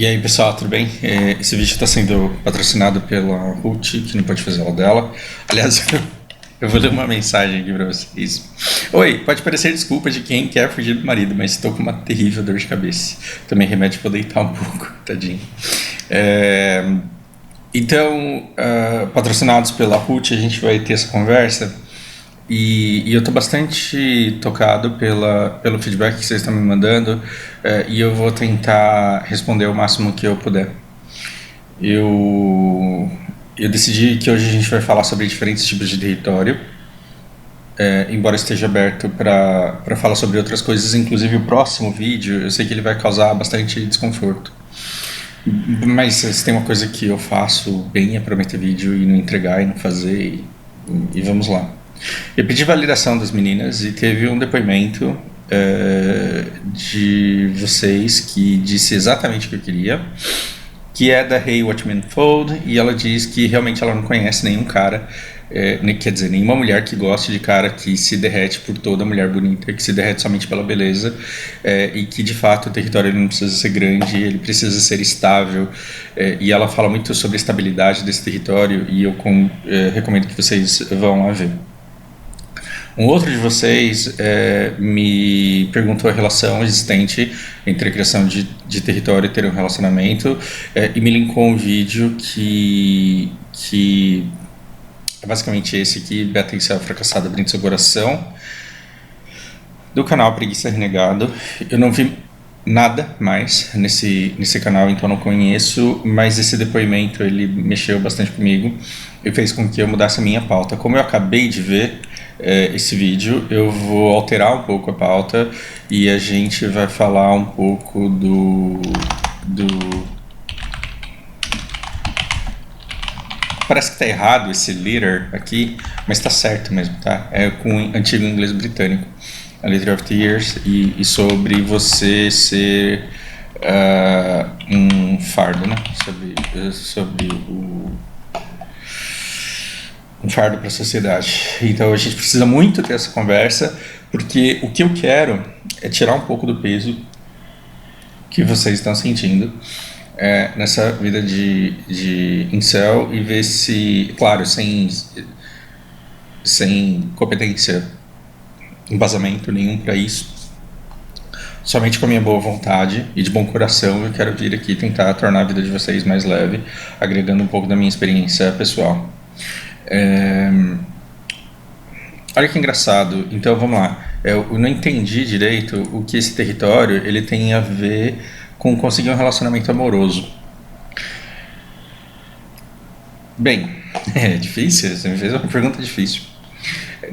E aí pessoal, tudo bem? Esse vídeo está sendo patrocinado pela Ruth, que não pode fazer aula dela. Aliás, eu vou ler uma mensagem aqui para vocês. Oi, pode parecer desculpa de quem quer fugir do marido, mas estou com uma terrível dor de cabeça. Tomei remédio para deitar um pouco, tadinho. Então, patrocinados pela Ruth, a gente vai ter essa conversa. E eu estou bastante tocado pelo feedback que vocês estão me mandando, e eu vou tentar responder o máximo que eu puder. Eu decidi que hoje a gente vai falar sobre diferentes tipos de território, embora esteja aberto para falar sobre outras coisas, inclusive o próximo vídeo, eu sei que ele vai causar bastante desconforto. Mas se tem uma coisa que eu faço bem é prometer vídeo e não entregar e não fazer, e vamos lá. Eu pedi validação das meninas e teve um depoimento de vocês que disse exatamente o que eu queria, que é da Hey Watchman Fold, e ela diz que realmente ela não conhece nenhum cara, quer dizer, nenhuma mulher que goste de cara que se derrete por toda mulher bonita, que se derrete somente pela beleza, e que de fato o território ele não precisa ser grande, ele precisa ser estável, e ela fala muito sobre a estabilidade desse território, e eu recomendo que vocês vão lá ver. Um outro de vocês me perguntou a relação existente entre a criação de território e ter um relacionamento, e me linkou um vídeo que é basicamente esse aqui, Beta Incel Fracassado Abrindo Seu Coração, do canal Preguiça Renegado. Eu não vi nada mais nesse canal, então não conheço, mas esse depoimento ele mexeu bastante comigo e fez com que eu mudasse a minha pauta. Como eu acabei de ver esse vídeo, eu vou alterar um pouco a pauta e a gente vai falar um pouco Parece que tá errado esse leader aqui, mas tá certo mesmo, tá? É com antigo inglês britânico, a Leader of Tears, e sobre você ser um fardo, né? Sobre um fardo para a sociedade. Então a gente precisa muito ter essa conversa, porque o que eu quero é tirar um pouco do peso que vocês estão sentindo nessa vida de incel, e ver se, claro, sem competência, embasamento nenhum para isso, somente com a minha boa vontade e de bom coração, eu quero vir aqui tentar tornar a vida de vocês mais leve, agregando um pouco da minha experiência pessoal. Olha que engraçado. Então vamos lá, eu não entendi direito o que esse território ele tem a ver com conseguir um relacionamento amoroso. Bem, é difícil, você me fez uma pergunta difícil.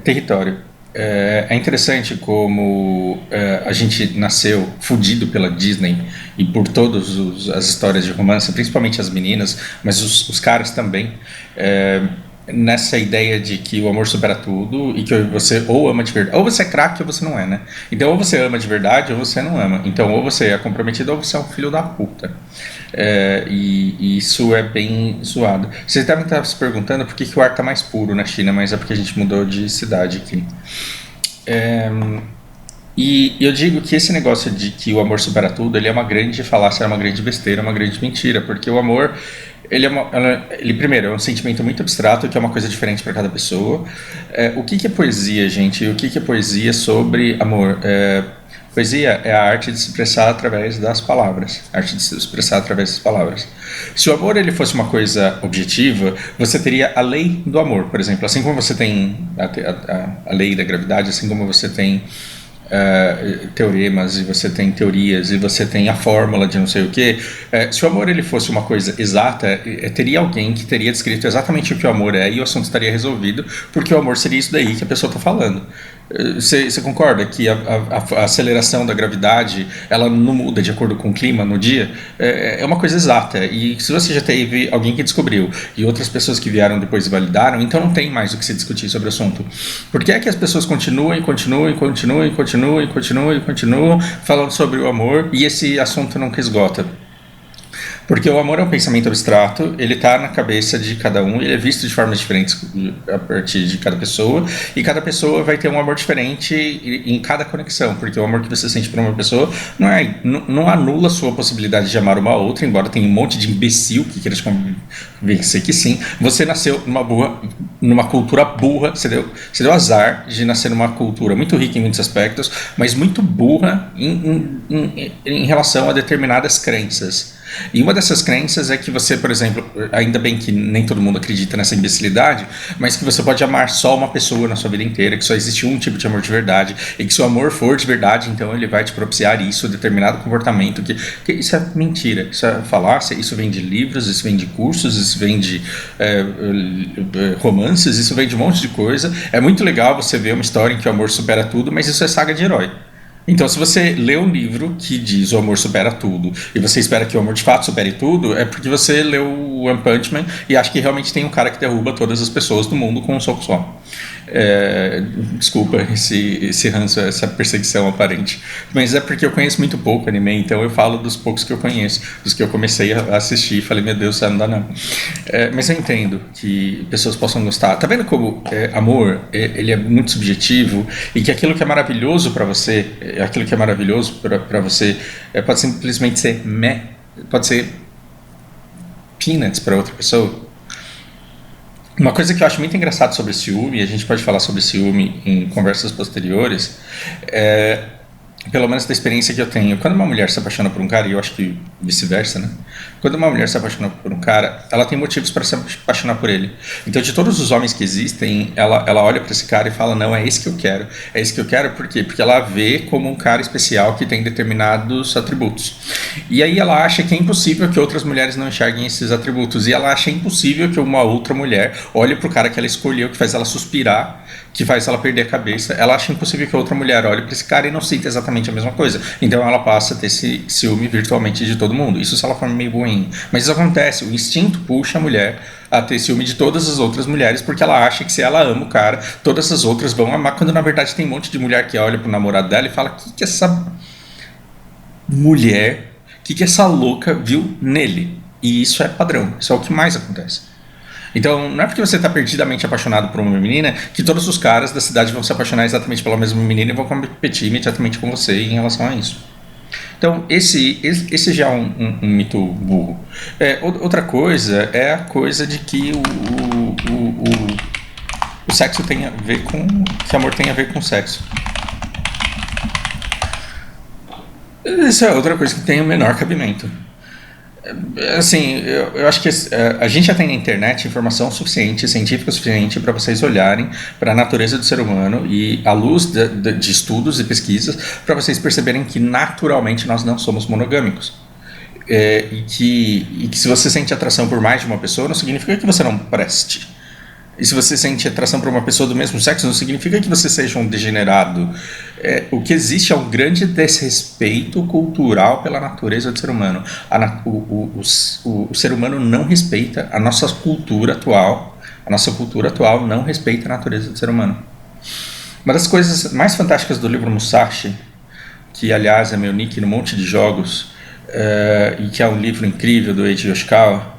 Território. É interessante como a gente nasceu fudido pela Disney e por todas as histórias de romance, principalmente as meninas, mas os caras também, nessa ideia de que o amor supera tudo e que você ou ama de verdade, ou você é craque ou você não é, né? Então ou você ama de verdade ou você não ama. Então ou você é comprometido ou você é um filho da puta. E isso é bem zoado. Vocês devem estar se perguntando por que o ar está mais puro na China, mas é porque a gente mudou de cidade aqui. E eu digo que esse negócio de que o amor supera tudo, ele é uma grande falácia, é uma grande besteira, é uma grande mentira, porque o amor, ele primeiro é um sentimento muito abstrato, que é uma coisa diferente para cada pessoa. O que é poesia, gente? O que é poesia sobre amor? Poesia é a arte de se expressar através das palavras. A arte de se expressar através das palavras. Se o amor ele fosse uma coisa objetiva, você teria a lei do amor, por exemplo. Assim como você tem a lei da gravidade, assim como você tem teoremas, e você tem teorias, e você tem a fórmula de não sei o que. Se o amor ele fosse uma coisa exata, teria alguém que teria descrito exatamente o que o amor é e o assunto estaria resolvido, porque o amor seria isso daí que a pessoa está falando. Você concorda que a aceleração da gravidade ela não muda de acordo com o clima no dia? É uma coisa exata, e se você já teve alguém que descobriu e outras pessoas que vieram depois e validaram, então não tem mais o que se discutir sobre o assunto. Por que é que as pessoas continuam falando sobre o amor e esse assunto nunca esgota? Porque o amor é um pensamento abstrato, ele está na cabeça de cada um, ele é visto de formas diferentes a partir de cada pessoa, e cada pessoa vai ter um amor diferente em cada conexão, porque o amor que você sente por uma pessoa não anula a sua possibilidade de amar uma outra, embora tenha um monte de imbecil que queira te convencer que sim. Você nasceu numa cultura burra, você deu azar de nascer numa cultura muito rica em muitos aspectos, mas muito burra em relação a determinadas crenças. E uma dessas crenças é que você, por exemplo, ainda bem que nem todo mundo acredita nessa imbecilidade, mas que você pode amar só uma pessoa na sua vida inteira, que só existe um tipo de amor de verdade, e que se o amor for de verdade, então ele vai te propiciar isso, determinado comportamento, que isso é mentira, isso é falácia, isso vem de livros, isso vem de cursos, isso vem de romances, isso vem de um monte de coisa. É muito legal você ver uma história em que o amor supera tudo, mas isso é saga de herói. Então, se você lê um livro que diz o amor supera tudo e você espera que o amor de fato supere tudo, é porque você leu One Punch Man e acha que realmente tem um cara que derruba todas as pessoas do mundo com um soco só. Desculpa esse ranço, essa perseguição aparente, mas é porque eu conheço muito pouco anime, então eu falo dos poucos que eu conheço, dos que eu comecei a assistir e falei, meu Deus, não dá não. Mas eu entendo que pessoas possam gostar. Tá vendo como amor, ele é muito subjetivo e que aquilo que é maravilhoso para você, aquilo que é maravilhoso para você pode simplesmente ser pode ser peanuts para outra pessoa. Uma coisa que eu acho muito engraçado sobre ciúme, e a gente pode falar sobre ciúme em conversas posteriores, pelo menos da experiência que eu tenho, quando uma mulher se apaixona por um cara, e eu acho que vice-versa, né? Quando uma mulher se apaixona por um cara, ela tem motivos para se apaixonar por ele. Então, de todos os homens que existem, ela olha para esse cara e fala, não, é esse que eu quero. É esse que eu quero, por quê? Porque ela vê como um cara especial que tem determinados atributos. E aí ela acha que é impossível que outras mulheres não enxerguem esses atributos. E ela acha impossível que uma outra mulher olhe pro cara que ela escolheu, que faz ela suspirar, que faz ela perder a cabeça. Ela acha impossível que outra mulher olhe para esse cara e não sinta exatamente a mesma coisa. Então ela passa a ter esse ciúme virtualmente de todo mundo. Isso se ela for meio boinha. Mas isso acontece. O instinto puxa a mulher a ter ciúme de todas as outras mulheres, porque ela acha que se ela ama o cara, todas as outras vão amar, quando na verdade tem um monte de mulher que olha pro namorado dela e fala, o que essa mulher, o que essa louca viu nele? E isso é padrão. Isso é o que mais acontece. Então, não é porque você está perdidamente apaixonado por uma menina que todos os caras da cidade vão se apaixonar exatamente pela mesma menina e vão competir imediatamente com você em relação a isso. Então, esse já é um mito burro. Outra coisa é a coisa de que o sexo tem a ver com... que amor tem a ver com sexo. Isso é outra coisa que tem o menor cabimento. Assim, eu acho que a gente já tem na internet informação suficiente, científica suficiente para vocês olharem para a natureza do ser humano e à luz de estudos e pesquisas para vocês perceberem que naturalmente nós não somos monogâmicos. E que se você sente atração por mais de uma pessoa, não significa que você não preste. E se você sente atração por uma pessoa do mesmo sexo, não significa que você seja um degenerado. O que existe é um grande desrespeito cultural pela natureza do ser humano. O ser humano não respeita a nossa cultura atual. A nossa cultura atual não respeita a natureza do ser humano. Uma das coisas mais fantásticas do livro Musashi, que aliás é meu nick num monte de jogos, e que é um livro incrível do Eiji Yoshikawa.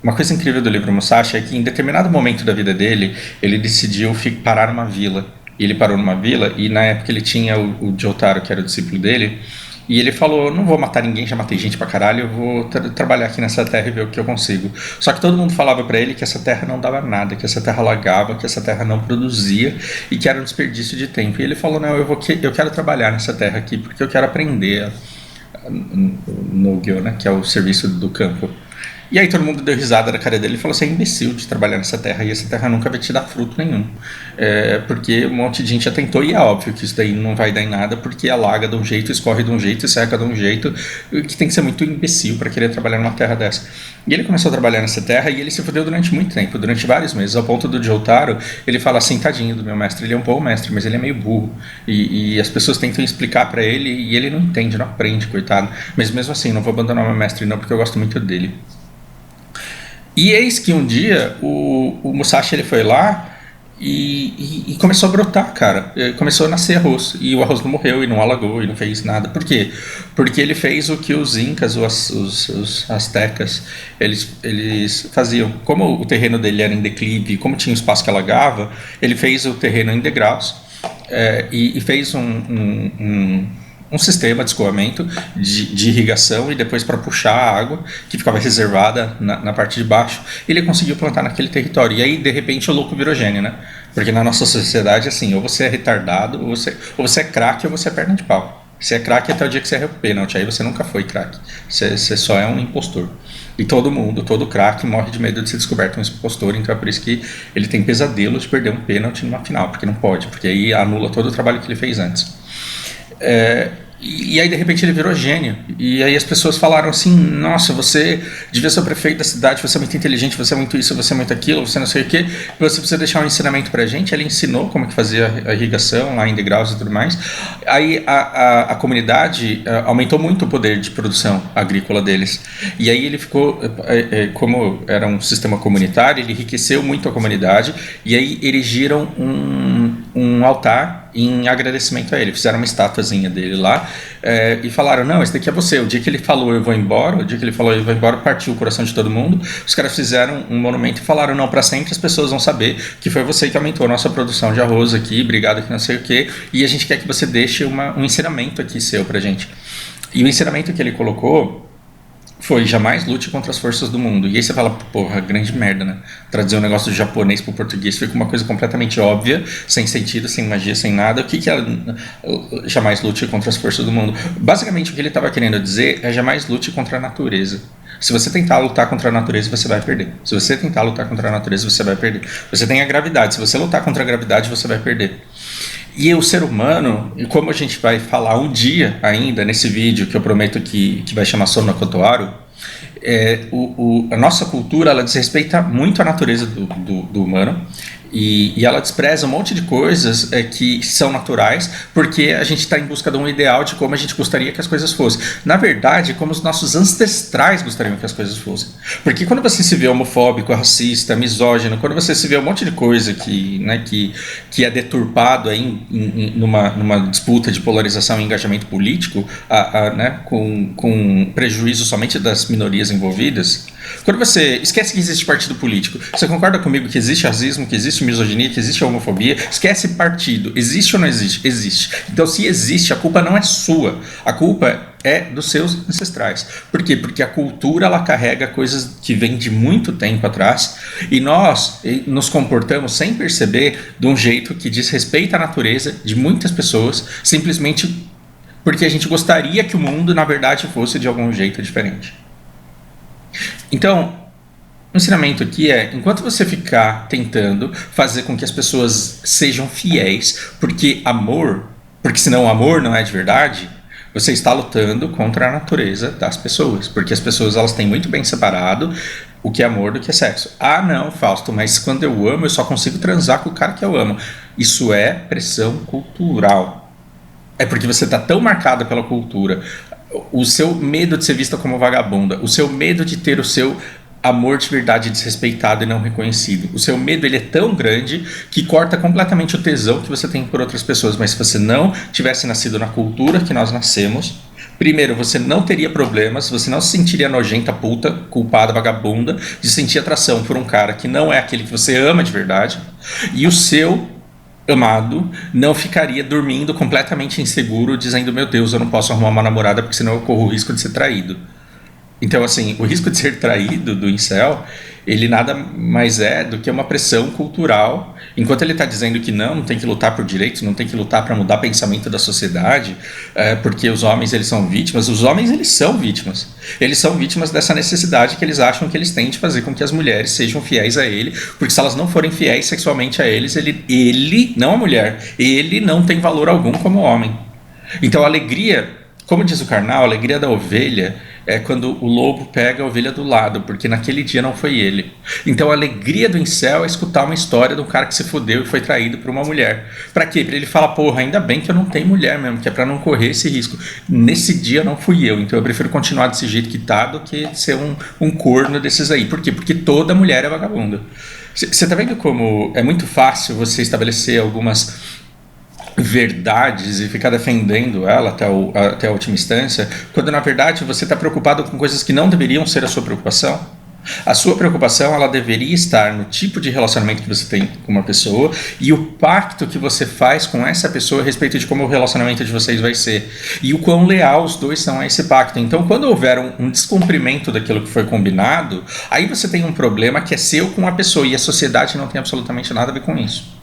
Uma coisa incrível do livro Musashi é que em determinado momento da vida dele, ele decidiu parar numa vila. E ele parou numa vila e na época ele tinha o Jotaro, que era o discípulo dele, e ele falou, não vou matar ninguém, já matei gente pra caralho, eu vou trabalhar aqui nessa terra e ver o que eu consigo. Só que todo mundo falava pra ele que essa terra não dava nada, que essa terra alagava, que essa terra não produzia e que era um desperdício de tempo. E ele falou, não, eu quero trabalhar nessa terra aqui porque eu quero aprender no Gyo, né, que é o serviço do campo. E aí todo mundo deu risada da cara dele e falou, você é imbecil de trabalhar nessa terra e essa terra nunca vai te dar fruto nenhum. Porque um monte de gente já tentou e é óbvio que isso daí não vai dar em nada porque alaga de um jeito, escorre de um jeito, seca de um jeito, que tem que ser muito imbecil para querer trabalhar numa terra dessa. E ele começou a trabalhar nessa terra e ele se fudeu durante muito tempo, durante vários meses, ao ponto do Jotaro, ele fala assim, tadinho do meu mestre, ele é um bom mestre, mas ele é meio burro. E as pessoas tentam explicar para ele e ele não entende, não aprende, coitado. Mas mesmo assim, não vou abandonar o meu mestre não, porque eu gosto muito dele. E eis que um dia o Musashi ele foi lá E começou a brotar, cara. Começou a nascer arroz. E o arroz não morreu, e não alagou, e não fez nada. Por quê? Porque ele fez o que os incas, os astecas, eles faziam. Como o terreno dele era em declive, como tinha um espaço que alagava, ele fez o terreno em degraus. E fez um sistema de escoamento, de irrigação, e depois para puxar a água que ficava reservada na parte de baixo, ele conseguiu plantar naquele território. E aí, de repente, o louco virou gênio, né? Porque na nossa sociedade, assim, ou você é retardado, ou você é craque, ou você é perna de pau. Você é craque até o dia que você erra o pênalti, aí você nunca foi craque. Você só é um impostor. E todo craque morre de medo de ser descoberto um impostor, então é por isso que ele tem pesadelo de perder um pênalti numa final, porque não pode, porque aí anula todo o trabalho que ele fez antes. E aí de repente ele virou gênio. E aí as pessoas falaram assim: nossa, você devia ser o prefeito da cidade, você é muito inteligente, você é muito isso, você é muito aquilo, você não sei o que, você precisa deixar um ensinamento pra gente. Ele ensinou como que fazia a irrigação lá em degraus e tudo mais. Aí a comunidade aumentou muito o poder de produção agrícola deles. E aí ele ficou, como era um sistema comunitário, ele enriqueceu muito a comunidade. E aí erigiram um altar em agradecimento a ele. Fizeram uma estatuazinha dele lá, e falaram: não, esse daqui é você. O dia que ele falou eu vou embora, partiu o coração de todo mundo. Os caras fizeram um monumento e falaram: não, para sempre as pessoas vão saber que foi você que aumentou a nossa produção de arroz aqui, obrigado, que não sei o que, e a gente quer que você deixe um ensinamento aqui seu pra gente. E o ensinamento que ele colocou foi: jamais lute contra as forças do mundo. E aí você fala: porra, grande merda, né? Traduzir um negócio do japonês pro português fica uma coisa completamente óbvia, sem sentido, sem magia, sem nada. O que é jamais lute contra as forças do mundo? Basicamente o que ele estava querendo dizer é: jamais lute contra a natureza. Se você tentar lutar contra a natureza, você vai perder. Se você tentar lutar contra a natureza, você vai perder. Você tem a gravidade. Se você lutar contra a gravidade, você vai perder. E o ser humano, e como a gente vai falar um dia ainda nesse vídeo, que eu prometo que vai chamar Sono Kotoaru, a nossa cultura, ela desrespeita muito a natureza do humano, e ela despreza um monte de coisas que são naturais, porque a gente está em busca de um ideal de como a gente gostaria que as coisas fossem. Na verdade, como os nossos ancestrais gostariam que as coisas fossem. Porque quando você se vê homofóbico, racista, misógino, quando você se vê um monte de coisa que é deturpado aí numa disputa de polarização e engajamento político, né, com prejuízo somente das minorias envolvidas, quando você esquece que existe partido político, você concorda comigo que existe racismo, que existe misoginia, que existe homofobia? Esquece partido. Existe ou não existe? Existe. Então, se existe, a culpa não é sua. A culpa é dos seus ancestrais. Por quê? Porque a cultura, ela carrega coisas que vêm de muito tempo atrás, e nós nos comportamos sem perceber de um jeito que desrespeita a natureza de muitas pessoas, simplesmente porque a gente gostaria que o mundo, na verdade, fosse de algum jeito diferente. Então, o ensinamento aqui é: enquanto você ficar tentando fazer com que as pessoas sejam fiéis, porque senão o amor não é de verdade, você está lutando contra a natureza das pessoas, porque as pessoas, elas têm muito bem separado o que é amor do que é sexo. Ah, não, Fausto, mas quando eu amo, eu só consigo transar com o cara que eu amo. Isso é pressão cultural. É porque você está tão marcado pela cultura, o seu medo de ser vista como vagabunda, o seu medo de ter o seu amor de verdade desrespeitado e não reconhecido. O seu medo, ele é tão grande que corta completamente o tesão que você tem por outras pessoas. Mas se você não tivesse nascido na cultura que nós nascemos, primeiro, você não teria problemas, você não se sentiria nojenta, puta, culpada, vagabunda, de sentir atração por um cara que não é aquele que você ama de verdade, e o seu amado não ficaria dormindo completamente inseguro, dizendo: meu Deus, eu não posso arrumar uma namorada porque senão eu corro o risco de ser traído. Então, assim, o risco de ser traído do incel, ele nada mais é do que uma pressão cultural. Enquanto ele está dizendo que não tem que lutar por direitos, não tem que lutar para mudar o pensamento da sociedade, porque os homens, eles são vítimas. Os homens, eles são vítimas. Eles são vítimas dessa necessidade que eles acham que eles têm de fazer com que as mulheres sejam fiéis a ele, porque se elas não forem fiéis sexualmente a eles, ele não a mulher, ele não tem valor algum como homem. Então, a alegria, como diz o Karnal, a alegria da ovelha é quando o lobo pega a ovelha do lado, porque naquele dia não foi ele. Então a alegria do incel é escutar uma história de um cara que se fudeu e foi traído por uma mulher. Pra quê? Pra ele falar: porra, ainda bem que eu não tenho mulher mesmo, que é pra não correr esse risco. Nesse dia não fui eu, então eu prefiro continuar desse jeito que tá do que ser um corno desses aí. Por quê? Porque toda mulher é vagabunda. Você tá vendo como é muito fácil você estabelecer algumas verdades e ficar defendendo ela até a última instância, quando na verdade você está preocupado com coisas que não deveriam ser a sua preocupação? A sua preocupação ela deveria estar no tipo de relacionamento que você tem com uma pessoa e o pacto que você faz com essa pessoa a respeito de como o relacionamento de vocês vai ser e o quão leal os dois são a esse pacto. Então, quando houver um descumprimento daquilo que foi combinado, aí você tem um problema que é seu com a pessoa e a sociedade não tem absolutamente nada a ver com isso.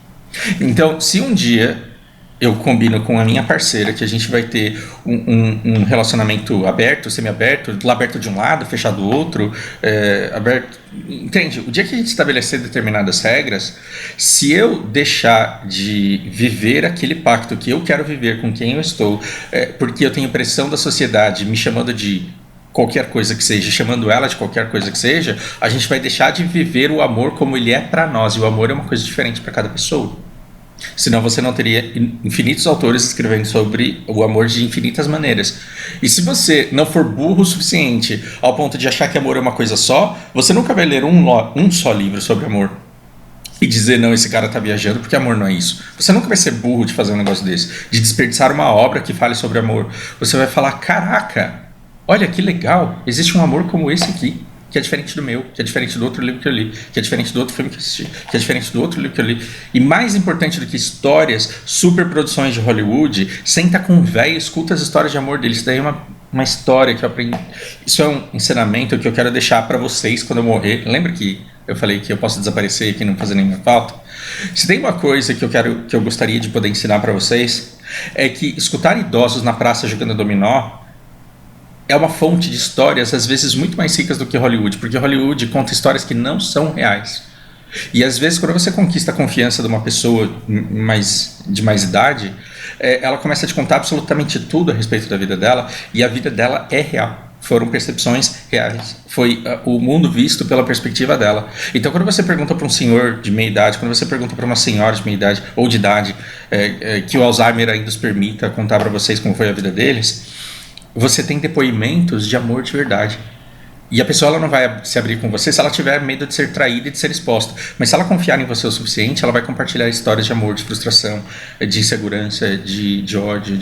Então, se um dia eu combino com a minha parceira que a gente vai ter um relacionamento aberto, semi-aberto, aberto de um lado, fechado do outro, aberto. Entende? O dia que a gente estabelecer determinadas regras, se eu deixar de viver aquele pacto que eu quero viver com quem eu estou, porque eu tenho pressão da sociedade me chamando de qualquer coisa que seja, chamando ela de qualquer coisa que seja, a gente vai deixar de viver o amor como ele é para nós. E o amor é uma coisa diferente para cada pessoa. Senão você não teria infinitos autores escrevendo sobre o amor de infinitas maneiras. E se você não for burro o suficiente ao ponto de achar que amor é uma coisa só, você nunca vai ler um só livro sobre amor e dizer, não, esse cara tá viajando porque amor não é isso. Você nunca vai ser burro de fazer um negócio desse, de desperdiçar uma obra que fale sobre amor. Você vai falar, caraca, olha que legal, existe um amor como esse aqui, que é diferente do meu, que é diferente do outro livro que eu li, que é diferente do outro filme que eu assisti, que é diferente do outro livro que eu li. E mais importante do que histórias, superproduções de Hollywood, senta com um velho e escuta as histórias de amor deles. Isso daí é uma história que eu aprendi. Isso é um ensinamento que eu quero deixar para vocês quando eu morrer. Lembra que eu falei que eu posso desaparecer e que não fazer nenhuma falta? Se tem uma coisa que eu gostaria de poder ensinar para vocês, é que escutar idosos na praça jogando dominó é uma fonte de histórias, às vezes, muito mais ricas do que Hollywood, porque Hollywood conta histórias que não são reais. E, às vezes, quando você conquista a confiança de uma pessoa de mais idade, ela começa a te contar absolutamente tudo a respeito da vida dela, e a vida dela é real. Foram percepções reais. Foi o mundo visto pela perspectiva dela. Então, quando você pergunta para um senhor de meia idade, quando você pergunta para uma senhora de meia idade, ou de idade, que o Alzheimer ainda os permita contar para vocês como foi a vida deles, você tem depoimentos de amor de verdade. E a pessoa ela não vai se abrir com você se ela tiver medo de ser traída e de ser exposta. Mas se ela confiar em você o suficiente, ela vai compartilhar histórias de amor, de frustração, de insegurança, de ódio,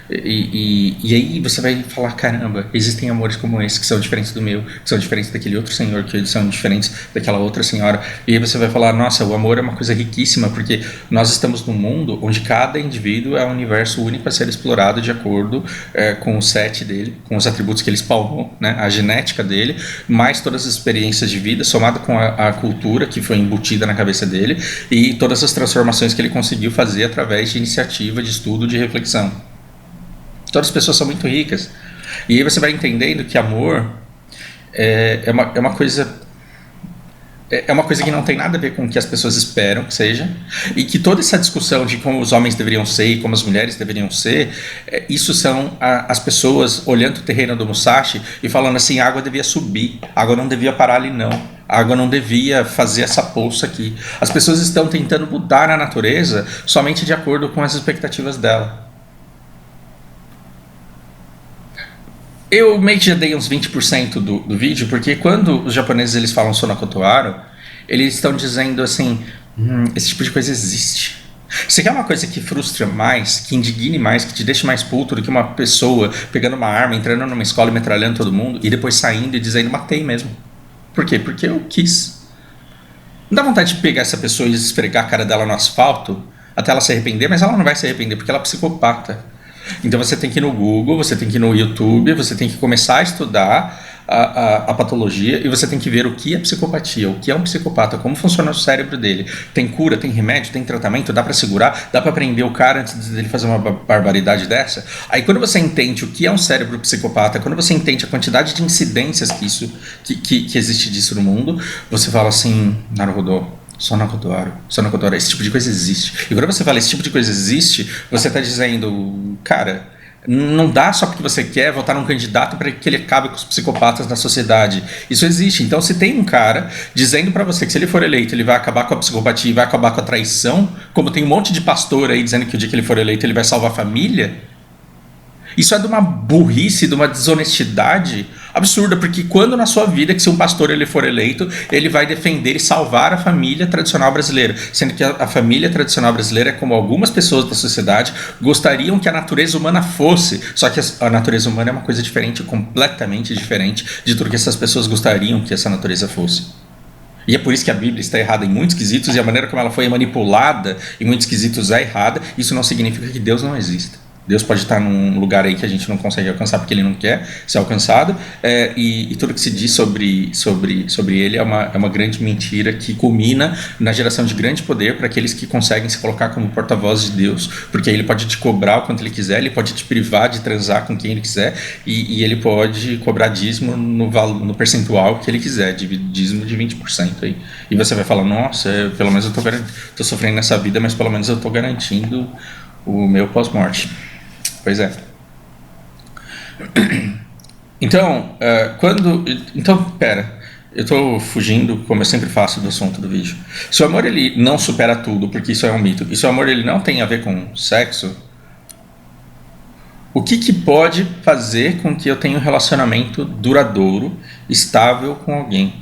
e aí você vai falar, caramba, existem amores como esse que são diferentes do meu, que são diferentes daquele outro senhor, que são diferentes daquela outra senhora. E aí você vai falar, nossa, o amor é uma coisa riquíssima, porque nós estamos num mundo onde cada indivíduo é um universo único a ser explorado de acordo com o set dele, com os atributos que ele spawnou, né, a genética dele, mais todas as experiências de vida, somado com a cultura que foi embutida na cabeça dele e todas as transformações que ele conseguiu fazer através de iniciativa, de estudo, de reflexão. Todas as pessoas são muito ricas. E aí você vai entendendo que amor é uma coisa que não tem nada a ver com o que as pessoas esperam que seja, e que toda essa discussão de como os homens deveriam ser e como as mulheres deveriam ser, isso são as pessoas olhando o terreno do Musashi e falando assim, a água devia subir, a água não devia parar ali não, a água não devia fazer essa poça aqui. As pessoas estão tentando mudar a natureza somente de acordo com as expectativas dela. Eu meio que já dei uns 20% do vídeo, porque quando os japoneses eles falam Sonakotoaro, eles estão dizendo assim, esse tipo de coisa existe. Você quer uma coisa que frustra mais, que indigne mais, que te deixe mais puto do que uma pessoa pegando uma arma, entrando numa escola e metralhando todo mundo, e depois saindo e dizendo, matei mesmo. Por quê? Porque eu quis. Não dá vontade de pegar essa pessoa e esfregar a cara dela no asfalto, até ela se arrepender, mas ela não vai se arrepender, porque ela é psicopata. Então você tem que ir no Google, você tem que ir no YouTube, você tem que começar a estudar a patologia e você tem que ver o que é psicopatia, o que é um psicopata, como funciona o cérebro dele. Tem cura, tem remédio, tem tratamento, dá pra segurar, dá pra prender o cara antes dele fazer uma barbaridade dessa. Aí quando você entende o que é um cérebro psicopata, quando você entende a quantidade de incidências que existe disso no mundo, você fala assim, Naruhodo, Sonakotoaro, esse tipo de coisa existe. E quando você fala esse tipo de coisa existe, você está dizendo, cara, não dá só porque você quer votar num candidato para que ele acabe com os psicopatas da sociedade. Isso existe. Então, se tem um cara dizendo para você que se ele for eleito ele vai acabar com a psicopatia e vai acabar com a traição, como tem um monte de pastor aí dizendo que o dia que ele for eleito ele vai salvar a família, Isso é de uma burrice, de uma desonestidade absurda, porque quando na sua vida que se um pastor ele for eleito, ele vai defender e salvar a família tradicional brasileira, sendo que a família tradicional brasileira é como algumas pessoas da sociedade gostariam que a natureza humana fosse, só que a natureza humana é uma coisa diferente, completamente diferente de tudo que essas pessoas gostariam que essa natureza fosse. E é por isso que a Bíblia está errada em muitos quesitos, e a maneira como ela foi manipulada em muitos quesitos é errada. Isso não significa que Deus não exista. Deus pode estar num lugar aí que a gente não consegue alcançar porque ele não quer ser alcançado, e tudo que se diz sobre ele é uma grande mentira que culmina na geração de grande poder para aqueles que conseguem se colocar como porta-vozes de Deus, porque ele pode te cobrar o quanto ele quiser, ele pode te privar de transar com quem ele quiser, e ele pode cobrar dízimo no percentual que ele quiser, dízimo de 20% aí. E você vai falar, nossa, pelo menos eu estou sofrendo nessa vida, mas pelo menos eu estou garantindo o meu pós-morte. Pois é. Então, pera, eu estou fugindo, como eu sempre faço, do assunto do vídeo. Se o amor ele não supera tudo, porque isso é um mito, e se o amor ele não tem a ver com sexo, o que pode fazer com que eu tenha um relacionamento duradouro, estável com alguém?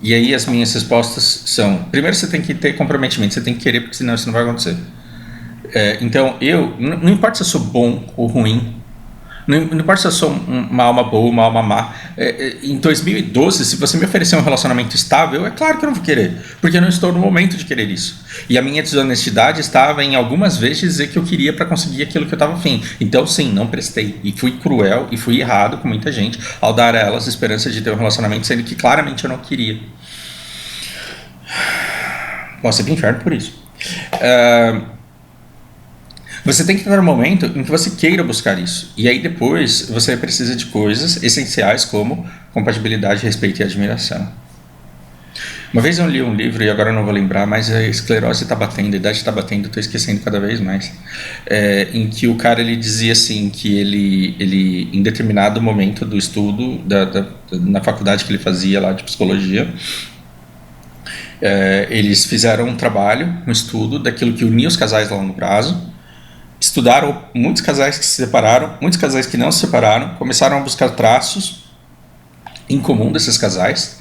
E aí as minhas respostas são: primeiro você tem que ter comprometimento, você tem que querer, porque senão isso não vai acontecer. Então não importa se eu sou bom ou ruim, não importa se eu sou uma alma boa ou uma alma má, em 2012, se você me oferecer um relacionamento estável, é claro que eu não vou querer, porque eu não estou no momento de querer isso. E a minha desonestidade estava em algumas vezes dizer que eu queria para conseguir aquilo que eu estava afim. Então sim, não prestei, e fui cruel e fui errado com muita gente ao dar a elas a esperança de ter um relacionamento, sendo que claramente eu não queria. Posso ir pro inferno por isso. Você tem que estar no momento em que você queira buscar isso. E aí depois você precisa de coisas essenciais como compatibilidade, respeito e admiração. Uma vez eu li um livro, e agora eu não vou lembrar, mas a esclerose está batendo, a idade está batendo, estou esquecendo cada vez mais. Em que o cara ele dizia assim, que ele em determinado momento do estudo, na faculdade que ele fazia lá de psicologia, eles fizeram um trabalho, um estudo daquilo que unia os casais lá no prazo. Estudaram muitos casais que se separaram, muitos casais que não se separaram, começaram a buscar traços em comum desses casais,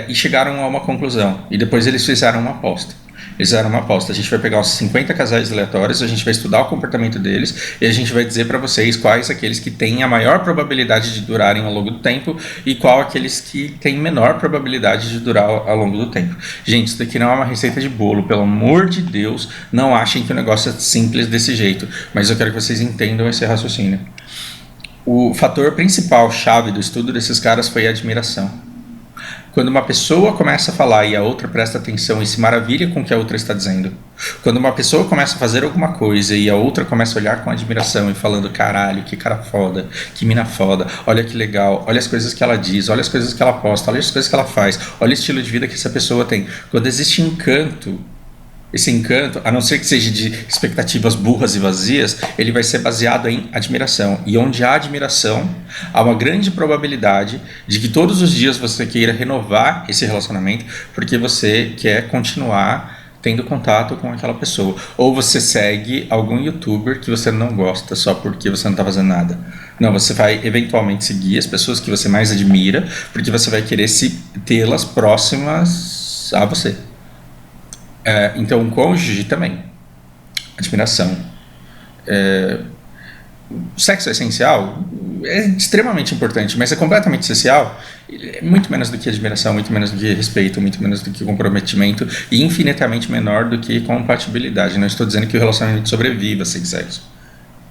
e chegaram a uma conclusão. E depois eles fizeram uma aposta. A gente vai pegar uns 50 casais aleatórios, a gente vai estudar o comportamento deles e a gente vai dizer para vocês quais aqueles que têm a maior probabilidade de durarem ao longo do tempo e qual aqueles que têm menor probabilidade de durar ao longo do tempo. Gente, isso daqui não é uma receita de bolo, pelo amor de Deus, não achem que o negócio é simples desse jeito, mas eu quero que vocês entendam esse raciocínio. O fator principal, chave do estudo desses caras foi a admiração. Quando uma pessoa começa a falar e a outra presta atenção e se maravilha com o que a outra está dizendo. Quando uma pessoa começa a fazer alguma coisa e a outra começa a olhar com admiração e falando, caralho, que cara foda, que mina foda, olha que legal, olha as coisas que ela diz, olha as coisas que ela posta, olha as coisas que ela faz, olha o estilo de vida que essa pessoa tem. Quando existe encanto, esse encanto, a não ser que seja de expectativas burras e vazias, ele vai ser baseado em admiração. E onde há admiração, há uma grande probabilidade de que todos os dias você queira renovar esse relacionamento, porque você quer continuar tendo contato com aquela pessoa. Ou você segue algum youtuber que você não gosta só porque você não está fazendo nada. Não, você vai eventualmente seguir as pessoas que você mais admira, porque você vai querer tê-las próximas a você. Então, o cônjuge também. Admiração. Sexo é essencial? É extremamente importante, mas é completamente essencial. É muito menos do que admiração, muito menos do que respeito, muito menos do que comprometimento e infinitamente menor do que compatibilidade. Não estou dizendo que o relacionamento sobreviva sem sexo.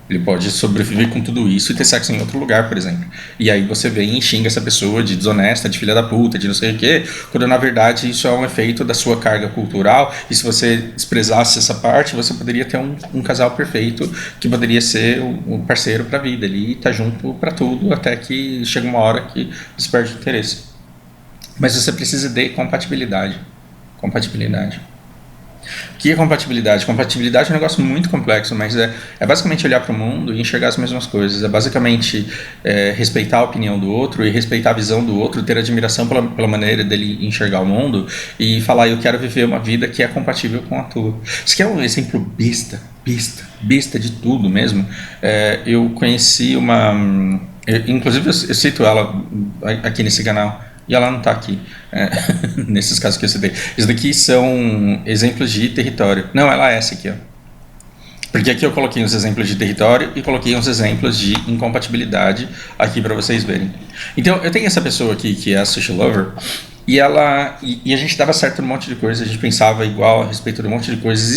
Ele pode sobreviver com tudo isso e ter sexo em outro lugar, por exemplo. E aí você vem e xinga essa pessoa de desonesta, de filha da puta, de não sei o quê, quando na verdade isso é um efeito da sua carga cultural, e se você desprezasse essa parte, você poderia ter um casal perfeito, que poderia ser um parceiro pra vida, ele tá junto pra tudo, até que chega uma hora que você perde o interesse. Mas você precisa de compatibilidade. Compatibilidade. O que é compatibilidade? Compatibilidade é um negócio muito complexo, mas é basicamente olhar para o mundo e enxergar as mesmas coisas. É basicamente respeitar a opinião do outro e respeitar a visão do outro, ter admiração pela maneira dele enxergar o mundo e falar, eu quero viver uma vida que é compatível com a tua. Isso aqui é um exemplo besta de tudo mesmo. Eu conheci inclusive eu cito ela aqui nesse canal, e ela não está aqui, nesses casos que eu citei. Isso daqui são exemplos de território. Não, ela é essa aqui, ó. Porque aqui eu coloquei uns exemplos de território e coloquei uns exemplos de incompatibilidade aqui para vocês verem. Então, eu tenho essa pessoa aqui que é a Sushi Lover, e a gente dava certo num monte de coisas, a gente pensava igual a respeito de um monte de coisas.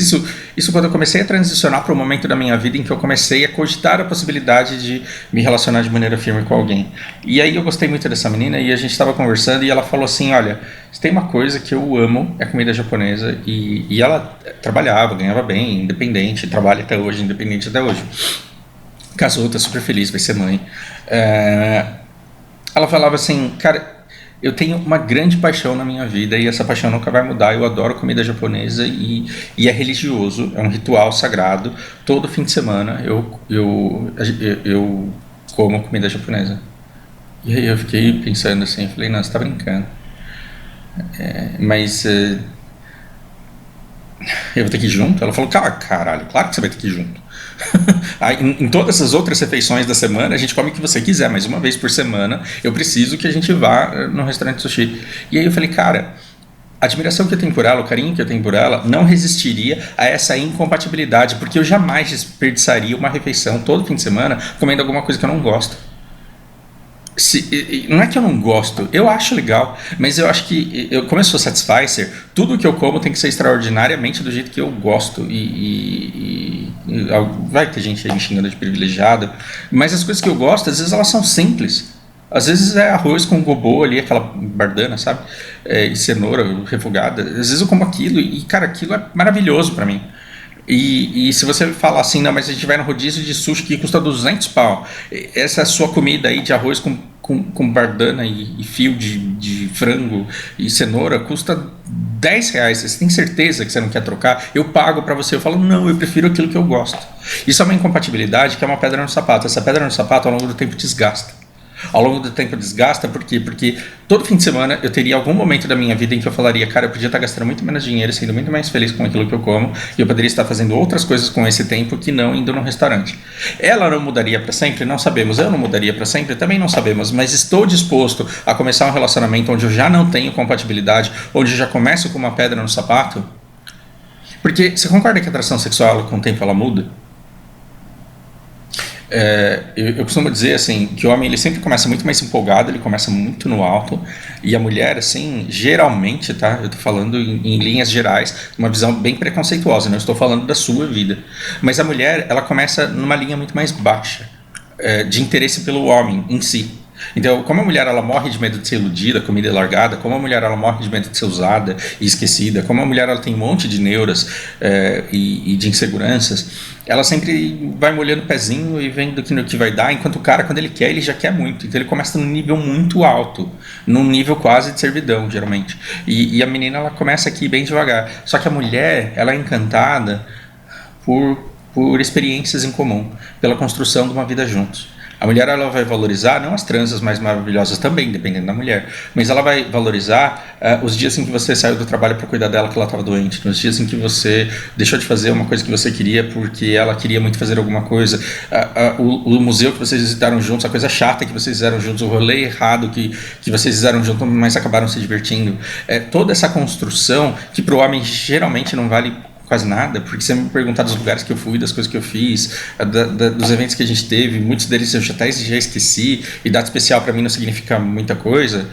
Isso quando eu comecei a transicionar para um momento da minha vida em que eu comecei a cogitar a possibilidade de me relacionar de maneira firme com alguém. E aí eu gostei muito dessa menina e a gente estava conversando e ela falou assim, olha, se tem uma coisa que eu amo, é comida japonesa. E ela trabalhava, ganhava bem, independente, trabalha até hoje, independente até hoje. Casou, tá super feliz, vai ser mãe. Ela falava assim, cara, eu tenho uma grande paixão na minha vida e essa paixão nunca vai mudar. Eu adoro comida japonesa e é religioso, é um ritual sagrado. Todo fim de semana eu como comida japonesa. E aí eu fiquei pensando assim, falei, não, você tá brincando. Mas eu vou ter que ir junto? Ela falou, caralho, claro que você vai ter que ir junto. Em todas as outras refeições da semana a gente come o que você quiser, mas uma vez por semana eu preciso que a gente vá no restaurante sushi. E aí eu falei, cara, a admiração que eu tenho por ela, o carinho que eu tenho por ela não resistiria a essa incompatibilidade, porque eu jamais desperdiçaria uma refeição todo fim de semana comendo alguma coisa que eu não gosto. Não é que eu não gosto, eu acho legal, mas eu acho que, como eu sou satisficer, tudo que eu como tem que ser extraordinariamente do jeito que eu gosto. Vai ter gente aí me xingando de privilegiado, mas as coisas que eu gosto, às vezes elas são simples. Às vezes é arroz com gobô ali, aquela bardana, sabe? E cenoura refogada. Às vezes eu como aquilo e, cara, aquilo é maravilhoso pra mim. E se você falar assim, não, mas a gente vai no rodízio de sushi que custa 200 pau, essa sua comida aí de arroz com bardana e fio de frango e cenoura custa 10 reais, você tem certeza que você não quer trocar? Eu pago pra você. Eu falo, não, eu prefiro aquilo que eu gosto. Isso é uma incompatibilidade que é uma pedra no sapato. Essa pedra no sapato ao longo do tempo desgasta. Ao longo do tempo desgasta, por quê? Porque todo fim de semana eu teria algum momento da minha vida em que eu falaria, cara, eu podia estar gastando muito menos dinheiro, sendo muito mais feliz com aquilo que eu como, e eu poderia estar fazendo outras coisas com esse tempo que não indo num restaurante. Ela não mudaria para sempre? Não sabemos. Eu não mudaria para sempre? Também não sabemos, mas estou disposto a começar um relacionamento onde eu já não tenho compatibilidade, onde eu já começo com uma pedra no sapato? Porque você concorda que a atração sexual com o tempo ela muda? Eu costumo dizer assim que o homem ele sempre começa muito mais empolgado, ele começa muito no alto, e a mulher assim geralmente, tá? Eu tô falando em linhas gerais, uma visão bem preconceituosa, não estou falando da sua vida, mas a mulher ela começa numa linha muito mais baixa de interesse pelo homem em si. Então, como a mulher ela morre de medo de ser iludida, comida largada, como a mulher ela morre de medo de ser usada e esquecida, como a mulher ela tem um monte de neuras e de inseguranças, ela sempre vai molhando o pezinho e vendo no que vai dar, enquanto o cara, quando ele quer, ele já quer muito. Então ele começa num nível muito alto, num nível quase de servidão, geralmente. E a menina ela começa aqui bem devagar. Só que a mulher, ela é encantada por experiências em comum, pela construção de uma vida juntos. A mulher ela vai valorizar, não as transas mais maravilhosas também, dependendo da mulher, mas ela vai valorizar os dias em que você saiu do trabalho para cuidar dela que ela estava doente, nos dias em que você deixou de fazer uma coisa que você queria porque ela queria muito fazer alguma coisa, o museu que vocês visitaram juntos, a coisa chata que vocês fizeram juntos, o rolê errado que vocês fizeram juntos, mas acabaram se divertindo. Toda essa construção que para o homem geralmente não vale quase nada, porque você me perguntar dos lugares que eu fui, das coisas que eu fiz, dos eventos que a gente teve, muitos deles eu já esqueci, e data especial para mim não significa muita coisa,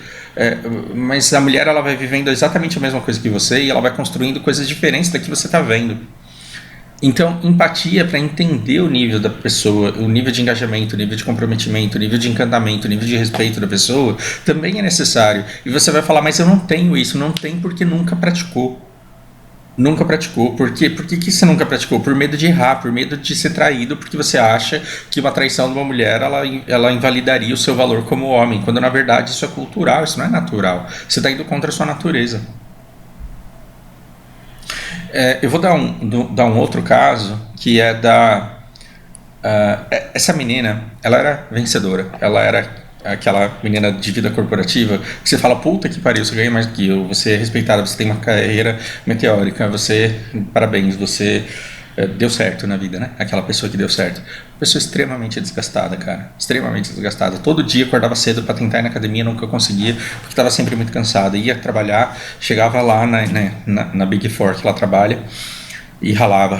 mas a mulher ela vai vivendo exatamente a mesma coisa que você e ela vai construindo coisas diferentes da que você está vendo. Então, empatia para entender o nível da pessoa, o nível de engajamento, o nível de comprometimento, o nível de encantamento, o nível de respeito da pessoa, também é necessário. E você vai falar, mas eu não tenho isso, não tem porque nunca praticou. Nunca praticou. Por quê? Por que você nunca praticou? Por medo de errar, por medo de ser traído, porque você acha que uma traição de uma mulher ela invalidaria o seu valor como homem, quando na verdade isso é cultural, isso não é natural. Você está indo contra a sua natureza. Eu vou dar um outro caso, que é da... essa menina, ela era vencedora. Ela era aquela menina de vida corporativa que você fala, puta que pariu, você ganha mais do que eu, você é respeitada, você tem uma carreira meteórica, você, parabéns, você deu certo na vida, né? Aquela pessoa que deu certo. Pessoa extremamente desgastada, cara. Extremamente desgastada. Todo dia acordava cedo para tentar ir na academia, nunca conseguia, porque estava sempre muito cansada. Ia trabalhar, chegava lá na Big Four que ela trabalha, e ralava.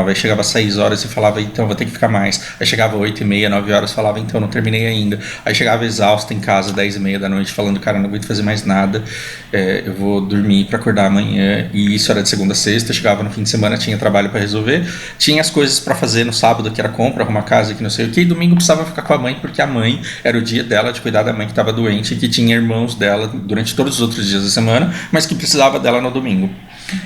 Aí chegava às 6 horas e falava, então vou ter que ficar mais. Aí chegava 8 e meia, 9 horas, falava, então não terminei ainda. Aí chegava exausta em casa, 10 e meia da noite, falando, cara, não aguento fazer mais nada, eu vou dormir para acordar amanhã. E isso era de segunda a sexta. Chegava no fim de semana, tinha trabalho para resolver, tinha as coisas para fazer no sábado, que era compra, arrumar casa, que não sei o que. E domingo precisava ficar com a mãe, porque a mãe era o dia dela de cuidar da mãe que estava doente, e que tinha irmãos dela durante todos os outros dias da semana, mas que precisava dela no domingo.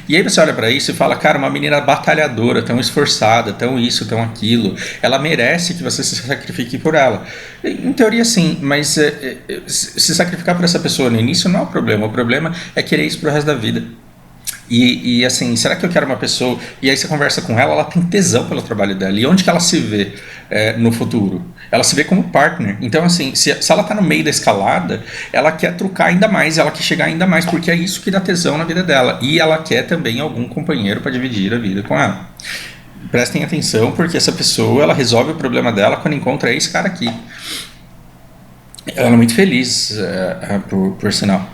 E aí você olha para isso e fala, cara, uma menina batalhadora, tão esforçada, tão isso, tão aquilo, ela merece que você se sacrifique por ela. Em teoria sim, mas se sacrificar por essa pessoa no início não é o problema é querer isso pro resto da vida. E assim, será que eu quero uma pessoa... E aí você conversa com ela, ela tem tesão pelo trabalho dela. E onde que ela se vê no futuro? Ela se vê como partner. Então assim, se ela tá no meio da escalada, ela quer trucar ainda mais, ela quer chegar ainda mais, porque é isso que dá tesão na vida dela. E ela quer também algum companheiro para dividir a vida com ela. Prestem atenção, porque essa pessoa, ela resolve o problema dela quando encontra esse cara aqui. Ela é muito feliz, por sinal.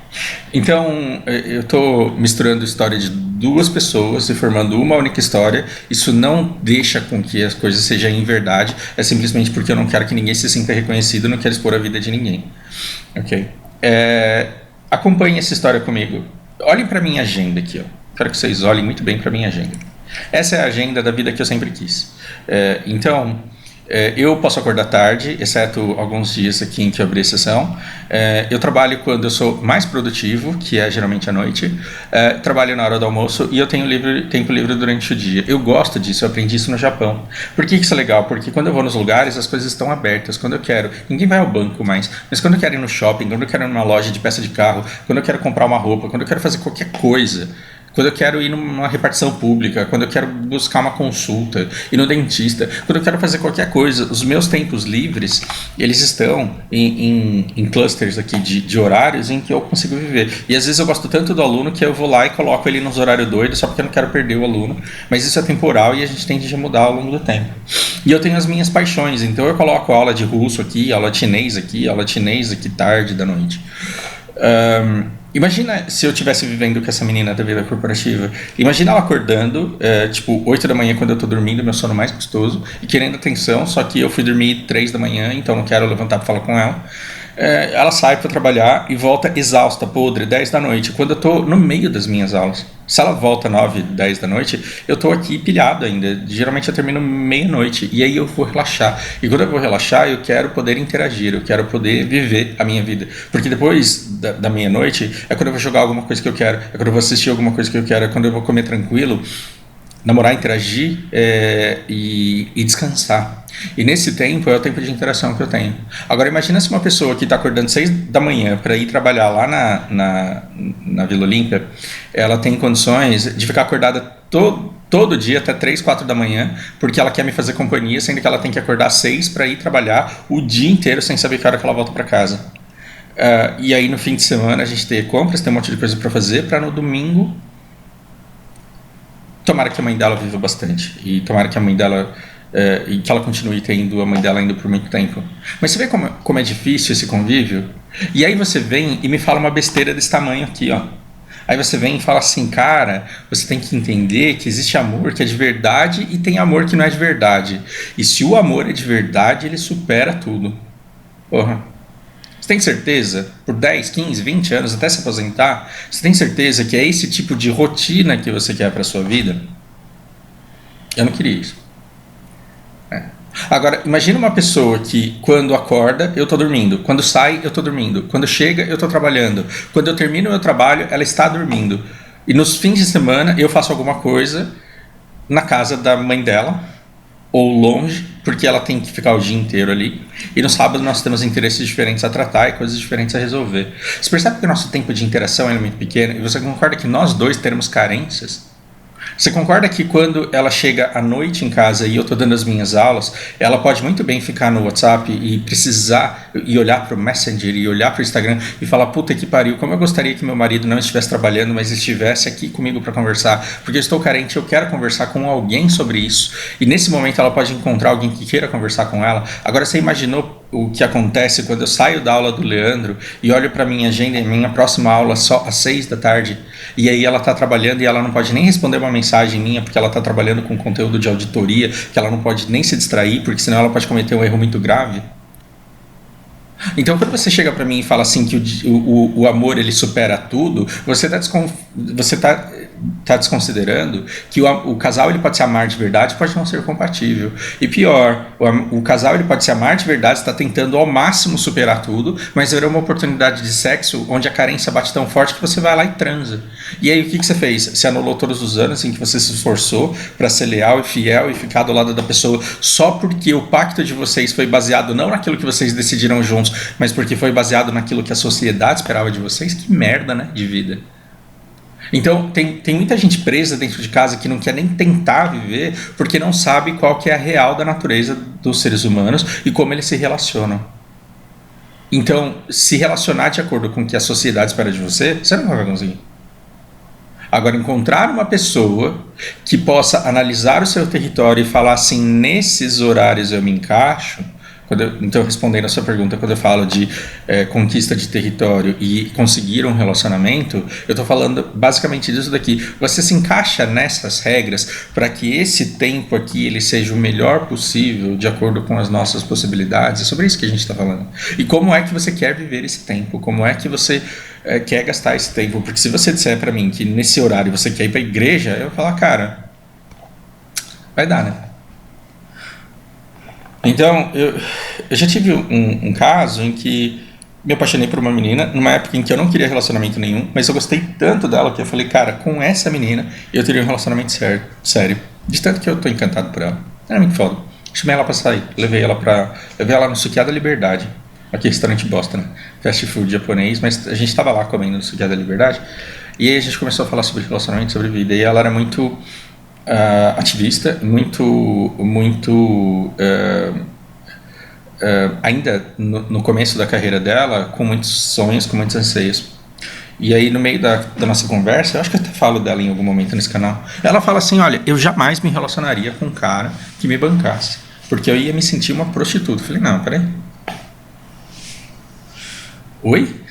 Então, eu estou misturando a história de duas pessoas e formando uma única história. Isso não deixa com que as coisas sejam em verdade. É simplesmente porque eu não quero que ninguém se sinta reconhecido, não quero expor a vida de ninguém. Ok? Acompanhe essa história comigo. Olhem para minha agenda aqui. Ó. Quero que vocês olhem muito bem para minha agenda. Essa é a agenda da vida que eu sempre quis. Então... eu posso acordar tarde, exceto alguns dias aqui em que eu abri a sessão. Eu trabalho quando eu sou mais produtivo, que é geralmente à noite. Trabalho na hora do almoço e eu tenho tempo livre durante o dia. Eu gosto disso, eu aprendi isso no Japão. Por que isso é legal? Porque quando eu vou nos lugares, as coisas estão abertas. Quando eu quero, ninguém vai ao banco mais, mas quando eu quero ir no shopping, quando eu quero ir numa loja de peça de carro, quando eu quero comprar uma roupa, quando eu quero fazer qualquer coisa... Quando eu quero ir numa repartição pública, quando eu quero buscar uma consulta, ir no dentista, quando eu quero fazer qualquer coisa, os meus tempos livres, eles estão em clusters aqui de horários em que eu consigo viver. E às vezes eu gosto tanto do aluno que eu vou lá e coloco ele nos horários doidos só porque eu não quero perder o aluno. Mas isso é temporal e a gente tende a mudar ao longo do tempo. E eu tenho as minhas paixões, então eu coloco aula de russo aqui, aula de chinês aqui tarde da noite. Imagina se eu estivesse vivendo com essa menina da vida corporativa. Imagina ela acordando, tipo 8 da manhã quando eu tô dormindo, meu sono mais gostoso, e querendo atenção, só que eu fui dormir 3 da manhã, então não quero levantar pra falar com ela. Ela sai para trabalhar e volta exausta, podre, 10 da noite, quando eu tô no meio das minhas aulas. Se ela volta 9, 10 da noite, eu tô aqui pilhado ainda. Geralmente eu termino meia-noite e aí eu vou relaxar. E quando eu vou relaxar, eu quero poder interagir, eu quero poder viver a minha vida. Porque depois da meia-noite é quando eu vou jogar alguma coisa que eu quero, é quando eu vou assistir alguma coisa que eu quero, é quando eu vou comer tranquilo, namorar, interagir e descansar. E nesse tempo é o tempo de interação que eu tenho. Agora imagina se uma pessoa que está acordando 6 da manhã para ir trabalhar lá na Vila Olímpia, ela tem condições de ficar acordada todo dia até 3, 4 da manhã, porque ela quer me fazer companhia, sendo que ela tem que acordar às 6 para ir trabalhar o dia inteiro sem saber que hora que ela volta para casa. E aí no fim de semana a gente tem compras, tem um monte de coisa para fazer, para no domingo tomara que a mãe dela viva bastante e tomara que a mãe dela e que ela continue tendo a mãe dela ainda por muito tempo. Mas você vê como é difícil esse convívio? E aí você vem e me fala uma besteira desse tamanho aqui, ó. Aí você vem e fala assim, cara, você tem que entender que existe amor que é de verdade e tem amor que não é de verdade. E se o amor é de verdade, ele supera tudo. Porra. Você tem certeza, por 10, 15, 20 anos, até se aposentar, você tem certeza que é esse tipo de rotina que você quer para a sua vida? Eu não queria isso. Agora, imagina uma pessoa que quando acorda, eu estou dormindo. Quando sai, eu estou dormindo. Quando chega, eu estou trabalhando. Quando eu termino o meu trabalho, ela está dormindo. E nos fins de semana, eu faço alguma coisa na casa da mãe dela, ou longe, porque ela tem que ficar o dia inteiro ali. E no sábado nós temos interesses diferentes a tratar e coisas diferentes a resolver. Você percebe que o nosso tempo de interação é muito pequeno e você concorda que nós dois teremos carências? Você concorda que quando ela chega à noite em casa e eu estou dando as minhas aulas, ela pode muito bem ficar no WhatsApp e precisar e olhar para o Messenger e olhar para o Instagram e falar, puta que pariu, como eu gostaria que meu marido não estivesse trabalhando, mas estivesse aqui comigo para conversar, porque eu estou carente, eu quero conversar com alguém sobre isso. E nesse momento ela pode encontrar alguém que queira conversar com ela. Agora você imaginou o que acontece quando eu saio da aula do Leandro e olho para minha agenda e minha próxima aula só às 6 da tarde, e aí ela está trabalhando e ela não pode nem responder uma mensagem minha porque ela está trabalhando com conteúdo de auditoria, que ela não pode nem se distrair porque senão ela pode cometer um erro muito grave. Então quando você chega para mim e fala assim que o amor ele supera tudo, você tá desconsiderando que o casal ele pode se amar de verdade, pode não ser compatível. E pior, o casal ele pode se amar de verdade, está tentando ao máximo superar tudo, mas haverá uma oportunidade de sexo onde a carência bate tão forte que você vai lá e transa. E aí o que você fez? Você anulou todos os anos em que você se esforçou para ser leal e fiel e ficar do lado da pessoa só porque o pacto de vocês foi baseado não naquilo que vocês decidiram juntos, mas porque foi baseado naquilo que a sociedade esperava de vocês. Que merda, né, de vida. Então tem muita gente presa dentro de casa que não quer nem tentar viver porque não sabe qual que é a real da natureza dos seres humanos e como eles se relacionam. Então, se relacionar de acordo com o que a sociedade espera de você, você não vai conseguir. Agora, encontrar uma pessoa que possa analisar o seu território e falar assim, nesses horários eu me encaixo. Então, respondendo a sua pergunta, quando eu falo de conquista de território e conseguir um relacionamento, eu estou falando basicamente disso daqui. Você se encaixa nessas regras para que esse tempo aqui ele seja o melhor possível de acordo com as nossas possibilidades. É sobre isso que a gente está falando. E como é que você quer viver esse tempo? Como é que você quer gastar esse tempo? Porque se você disser para mim que nesse horário você quer ir para a igreja, eu vou falar, cara, vai dar, né? Então, eu já tive um caso em que me apaixonei por uma menina, numa época em que eu não queria relacionamento nenhum, mas eu gostei tanto dela que eu falei, cara, com essa menina eu teria um relacionamento sério. De tanto que eu tô encantado por ela. Era muito foda. Chamei ela pra sair, levei ela no Sukiá da Liberdade, aqui restaurante Boston, fast food japonês, mas a gente tava lá comendo no Sukiá da Liberdade, e aí a gente começou a falar sobre relacionamento, sobre vida, e ela era muito ativista, ainda no começo da carreira dela, com muitos sonhos, com muitos anseios. E aí no meio da nossa conversa, eu acho que eu até falo dela em algum momento nesse canal, ela fala assim, olha, eu jamais me relacionaria com um cara que me bancasse, porque eu ia me sentir uma prostituta. Eu falei, não, peraí. Oi?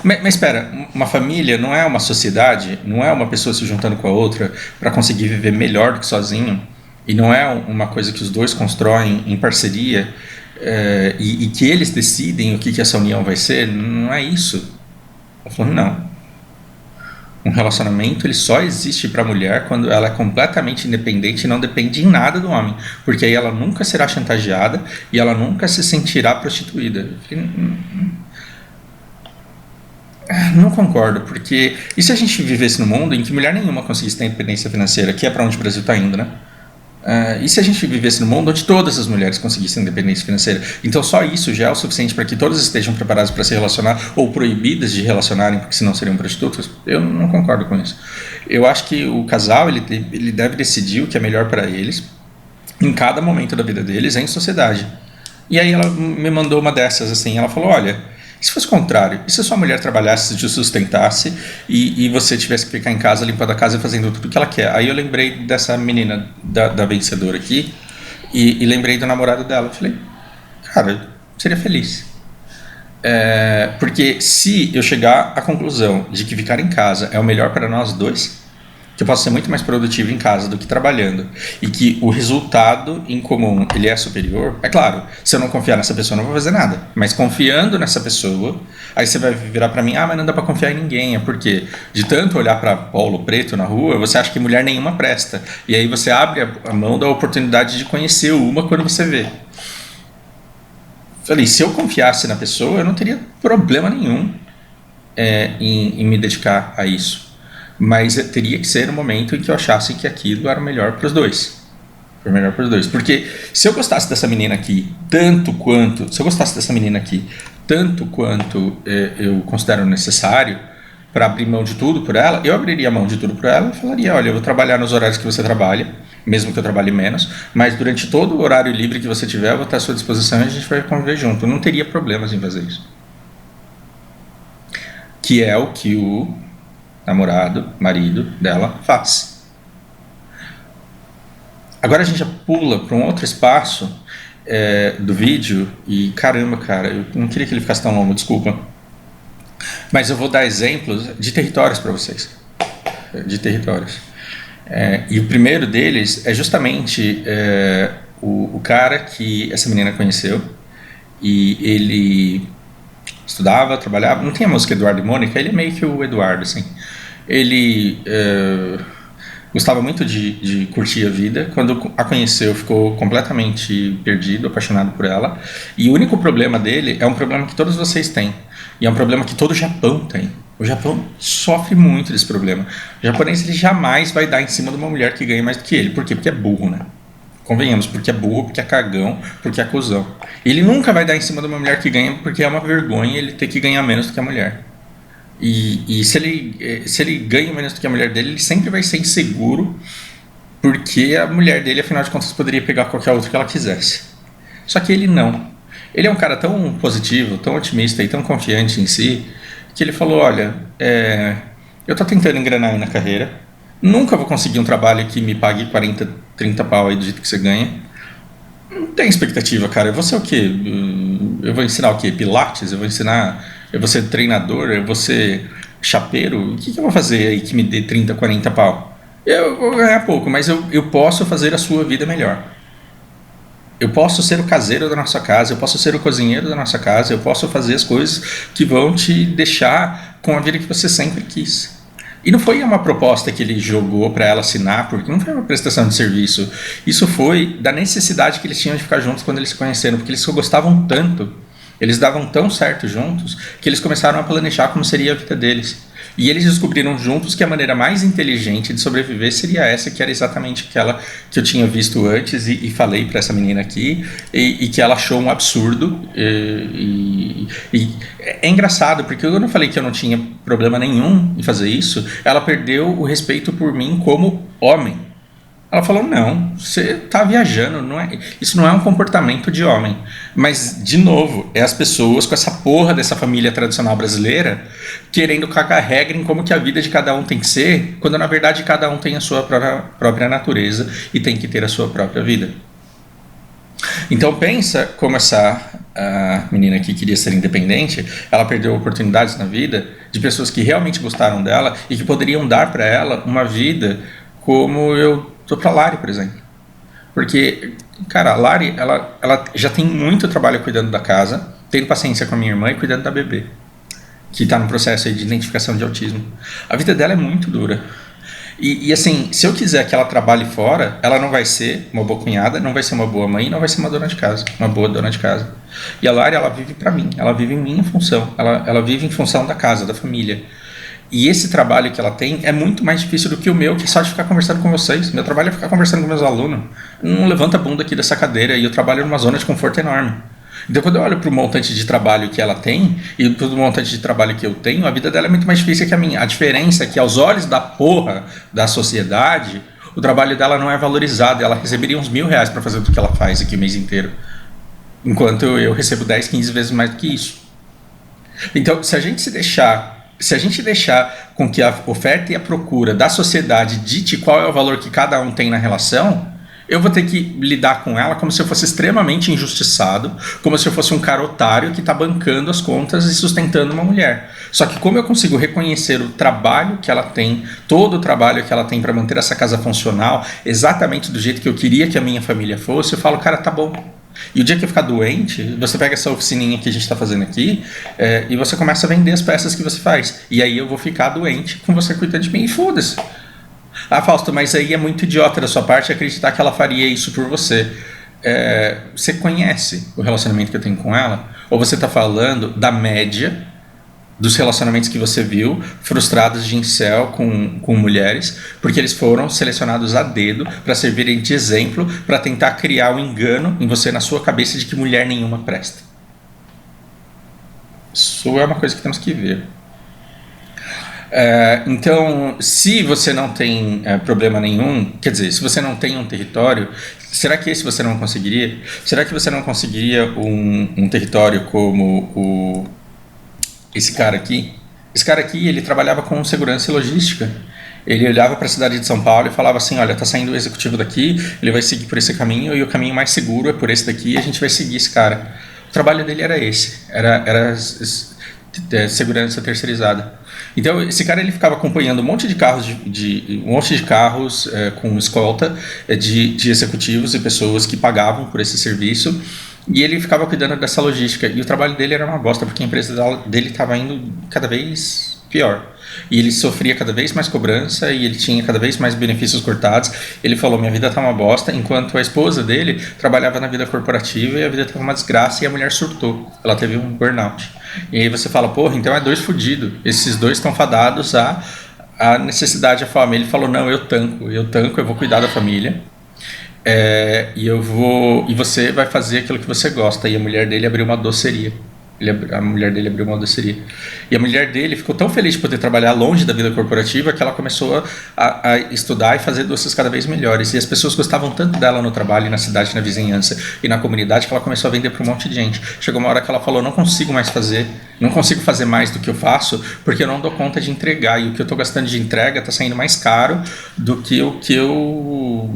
Mas espera, uma família não é uma sociedade, não é uma pessoa se juntando com a outra para conseguir viver melhor do que sozinho, e não é uma coisa que os dois constroem em parceria e que eles decidem o que essa união vai ser. Não é isso. Eu falo, não. Um relacionamento ele só existe para a mulher quando ela é completamente independente e não depende em nada do homem, porque aí ela nunca será chantageada e ela nunca se sentirá prostituída. Eu falei, não concordo, porque e se a gente vivesse num mundo em que mulher nenhuma conseguisse ter independência financeira, que é para onde o Brasil está indo, né? E se a gente vivesse num mundo onde todas as mulheres conseguissem independência financeira? Então só isso já é o suficiente para que todas estejam preparadas para se relacionar ou proibidas de relacionarem, porque senão seriam prostitutas? Eu não concordo com isso. Eu acho que o casal ele deve decidir o que é melhor para eles em cada momento da vida deles em sociedade. E aí ela me mandou uma dessas assim, ela falou, olha, e se fosse o contrário? E se a sua mulher trabalhasse, te sustentasse e você tivesse que ficar em casa, limpando a casa e fazendo tudo o que ela quer? Aí eu lembrei dessa menina da vencedora aqui e lembrei do namorado dela. Eu falei, cara, eu seria feliz. Porque se eu chegar à conclusão de que ficar em casa é o melhor para nós dois, que eu posso ser muito mais produtivo em casa do que trabalhando e que o resultado em comum ele é superior, é claro, se eu não confiar nessa pessoa eu não vou fazer nada, mas confiando nessa pessoa, aí você vai virar pra mim, mas não dá pra confiar em ninguém, porque de tanto olhar pra polo preto na rua, você acha que mulher nenhuma presta, e aí você abre a mão da oportunidade de conhecer uma quando você vê. Falei, se eu confiasse na pessoa, eu não teria problema nenhum em me dedicar a isso. Mas teria que ser um momento em que eu achasse que aquilo era o melhor para os dois. Foi melhor para os dois. Porque se eu gostasse dessa menina aqui tanto quanto. Se eu gostasse dessa menina aqui tanto quanto eu considero necessário para abrir mão de tudo por ela, eu abriria mão de tudo por ela e falaria: olha, eu vou trabalhar nos horários que você trabalha, mesmo que eu trabalhe menos, mas durante todo o horário livre que você tiver, eu vou estar à sua disposição e a gente vai conviver junto. Eu não teria problemas em fazer isso. Que é o que o namorado, marido dela faz. Agora a gente já pula para um outro espaço do vídeo e caramba, cara, eu não queria que ele ficasse tão longo, desculpa. Mas eu vou dar exemplos de territórios para vocês. De territórios. E o primeiro deles é justamente o cara que essa menina conheceu e ele estudava, trabalhava, não tinha a música Eduardo e Mônica, ele é meio que o Eduardo, assim. Ele gostava muito de curtir a vida. Quando a conheceu, ficou completamente perdido, apaixonado por ela. E o único problema dele é um problema que todos vocês têm. E é um problema que todo o Japão tem. O Japão sofre muito desse problema. O japonês, ele jamais vai dar em cima de uma mulher que ganha mais do que ele. Por quê? Porque é burro, né? Convenhamos, porque é burro, porque é cagão, porque é cuzão. Ele nunca vai dar em cima de uma mulher que ganha porque é uma vergonha ele ter que ganhar menos do que a mulher. E se ele ganha menos do que a mulher dele, ele sempre vai ser inseguro, porque a mulher dele, afinal de contas, poderia pegar qualquer outro que ela quisesse. Só que ele não. Ele é um cara tão positivo, tão otimista e tão confiante em si, que ele falou: olha, eu tô tentando engrenar aí na carreira, nunca vou conseguir um trabalho que me pague 40, 30 pau aí do jeito que você ganha. Não tem expectativa, cara. Eu vou ser o quê? Eu vou ensinar o quê? Pilates? Eu vou ser treinador? Eu vou ser chapeiro? O que eu vou fazer aí que me dê 30, 40 pau? Eu vou ganhar pouco, mas eu posso fazer a sua vida melhor. Eu posso ser o caseiro da nossa casa, eu posso ser o cozinheiro da nossa casa, eu posso fazer as coisas que vão te deixar com a vida que você sempre quis. E não foi uma proposta que ele jogou para ela assinar, porque não foi uma prestação de serviço. Isso foi da necessidade que eles tinham de ficar juntos quando eles se conheceram, porque eles se gostavam tanto, eles davam tão certo juntos, que eles começaram a planejar como seria a vida deles. E eles descobriram juntos que a maneira mais inteligente de sobreviver seria essa, que era exatamente aquela que eu tinha visto antes e falei para essa menina aqui, e que ela achou um absurdo. E é engraçado, porque eu não falei que eu não tinha problema nenhum em fazer isso, ela perdeu o respeito por mim como homem. Ela falou: não, você tá viajando, isso não é um comportamento de homem. Mas, de novo, é as pessoas com essa porra dessa família tradicional brasileira querendo cagar regra em como que a vida de cada um tem que ser, quando na verdade cada um tem a sua própria natureza e tem que ter a sua própria vida. Então pensa como a menina que queria ser independente, ela perdeu oportunidades na vida de pessoas que realmente gostaram dela e que poderiam dar para ela uma vida como eu dou pra Lari, por exemplo. Porque, cara, a Lari, ela já tem muito trabalho cuidando da casa, tendo paciência com a minha irmã e cuidando da bebê, que tá no processo aí de identificação de autismo. A vida dela é muito dura. E assim, se eu quiser que ela trabalhe fora, ela não vai ser uma boa cunhada, não vai ser uma boa mãe, não vai ser uma dona de casa, uma boa dona de casa. E a Lari, ela vive pra mim, ela vive em minha função, ela vive em função da casa, da família. E esse trabalho que ela tem é muito mais difícil do que o meu, que é só de ficar conversando com vocês. Meu trabalho é ficar conversando com meus alunos. Não levanta a bunda aqui dessa cadeira e eu trabalho numa zona de conforto enorme. Então, quando eu olho para o montante de trabalho que ela tem e para o montante de trabalho que eu tenho, a vida dela é muito mais difícil que a minha. A diferença é que, aos olhos da porra da sociedade, o trabalho dela não é valorizado. Ela receberia uns R$1.000 para fazer tudo que ela faz aqui o mês inteiro, enquanto eu recebo 10, 15 vezes mais do que isso. Então, se a gente deixar com que a oferta e a procura da sociedade dite qual é o valor que cada um tem na relação, eu vou ter que lidar com ela como se eu fosse extremamente injustiçado, como se eu fosse um cara otário que está bancando as contas e sustentando uma mulher. Só que como eu consigo reconhecer o trabalho que ela tem, todo o trabalho que ela tem para manter essa casa funcional, exatamente do jeito que eu queria que a minha família fosse, eu falo: cara, tá bom. E o dia que eu ficar doente, você pega essa oficininha que a gente está fazendo aqui e você começa a vender as peças que você faz. E aí eu vou ficar doente com você cuidando de mim e foda-se. Ah, Fausto, mas aí é muito idiota da sua parte acreditar que ela faria isso por você. Você conhece o relacionamento que eu tenho com ela? Ou você está falando da média dos relacionamentos que você viu, frustrados de incel com mulheres, porque eles foram selecionados a dedo para servirem de exemplo, para tentar criar um engano em você, na sua cabeça, de que mulher nenhuma presta. Isso é uma coisa que temos que ver. Então, se você não tem problema nenhum, quer dizer, se você não tem um território, será que esse você não conseguiria? Será que você não conseguiria um território como esse cara aqui? Esse cara aqui, ele trabalhava com segurança e logística. Ele olhava para a cidade de São Paulo e falava assim, olha, tá saindo o executivo daqui, ele vai seguir por esse caminho, e o caminho mais seguro é por esse daqui, e a gente vai seguir esse cara. O trabalho dele era esse, era segurança terceirizada. Então esse cara, ele ficava acompanhando um monte de carros com escolta de executivos e pessoas que pagavam por esse serviço, e ele ficava cuidando dessa logística, e o trabalho dele era uma bosta, porque a empresa dele estava indo cada vez pior, e ele sofria cada vez mais cobrança, e ele tinha cada vez mais benefícios cortados. Ele falou, minha vida tá uma bosta, enquanto a esposa dele trabalhava na vida corporativa e a vida tava uma desgraça, e a mulher surtou, ela teve um burnout. E aí você fala, porra, então é dois fudidos, esses dois estão fadados à necessidade, à fome. Ele falou, não, eu tanco, eu vou cuidar da família, e você vai fazer aquilo que você gosta. E a mulher dele abriu uma doceria. A mulher dele abriu uma doceria. E a mulher dele ficou tão feliz de poder trabalhar longe da vida corporativa que ela começou a estudar e fazer doces cada vez melhores. E as pessoas gostavam tanto dela no trabalho, na cidade, na vizinhança e na comunidade, que ela começou a vender para um monte de gente. Chegou uma hora que ela falou, não consigo fazer mais do que eu faço, porque eu não dou conta de entregar. E o que eu estou gastando de entrega está saindo mais caro do que o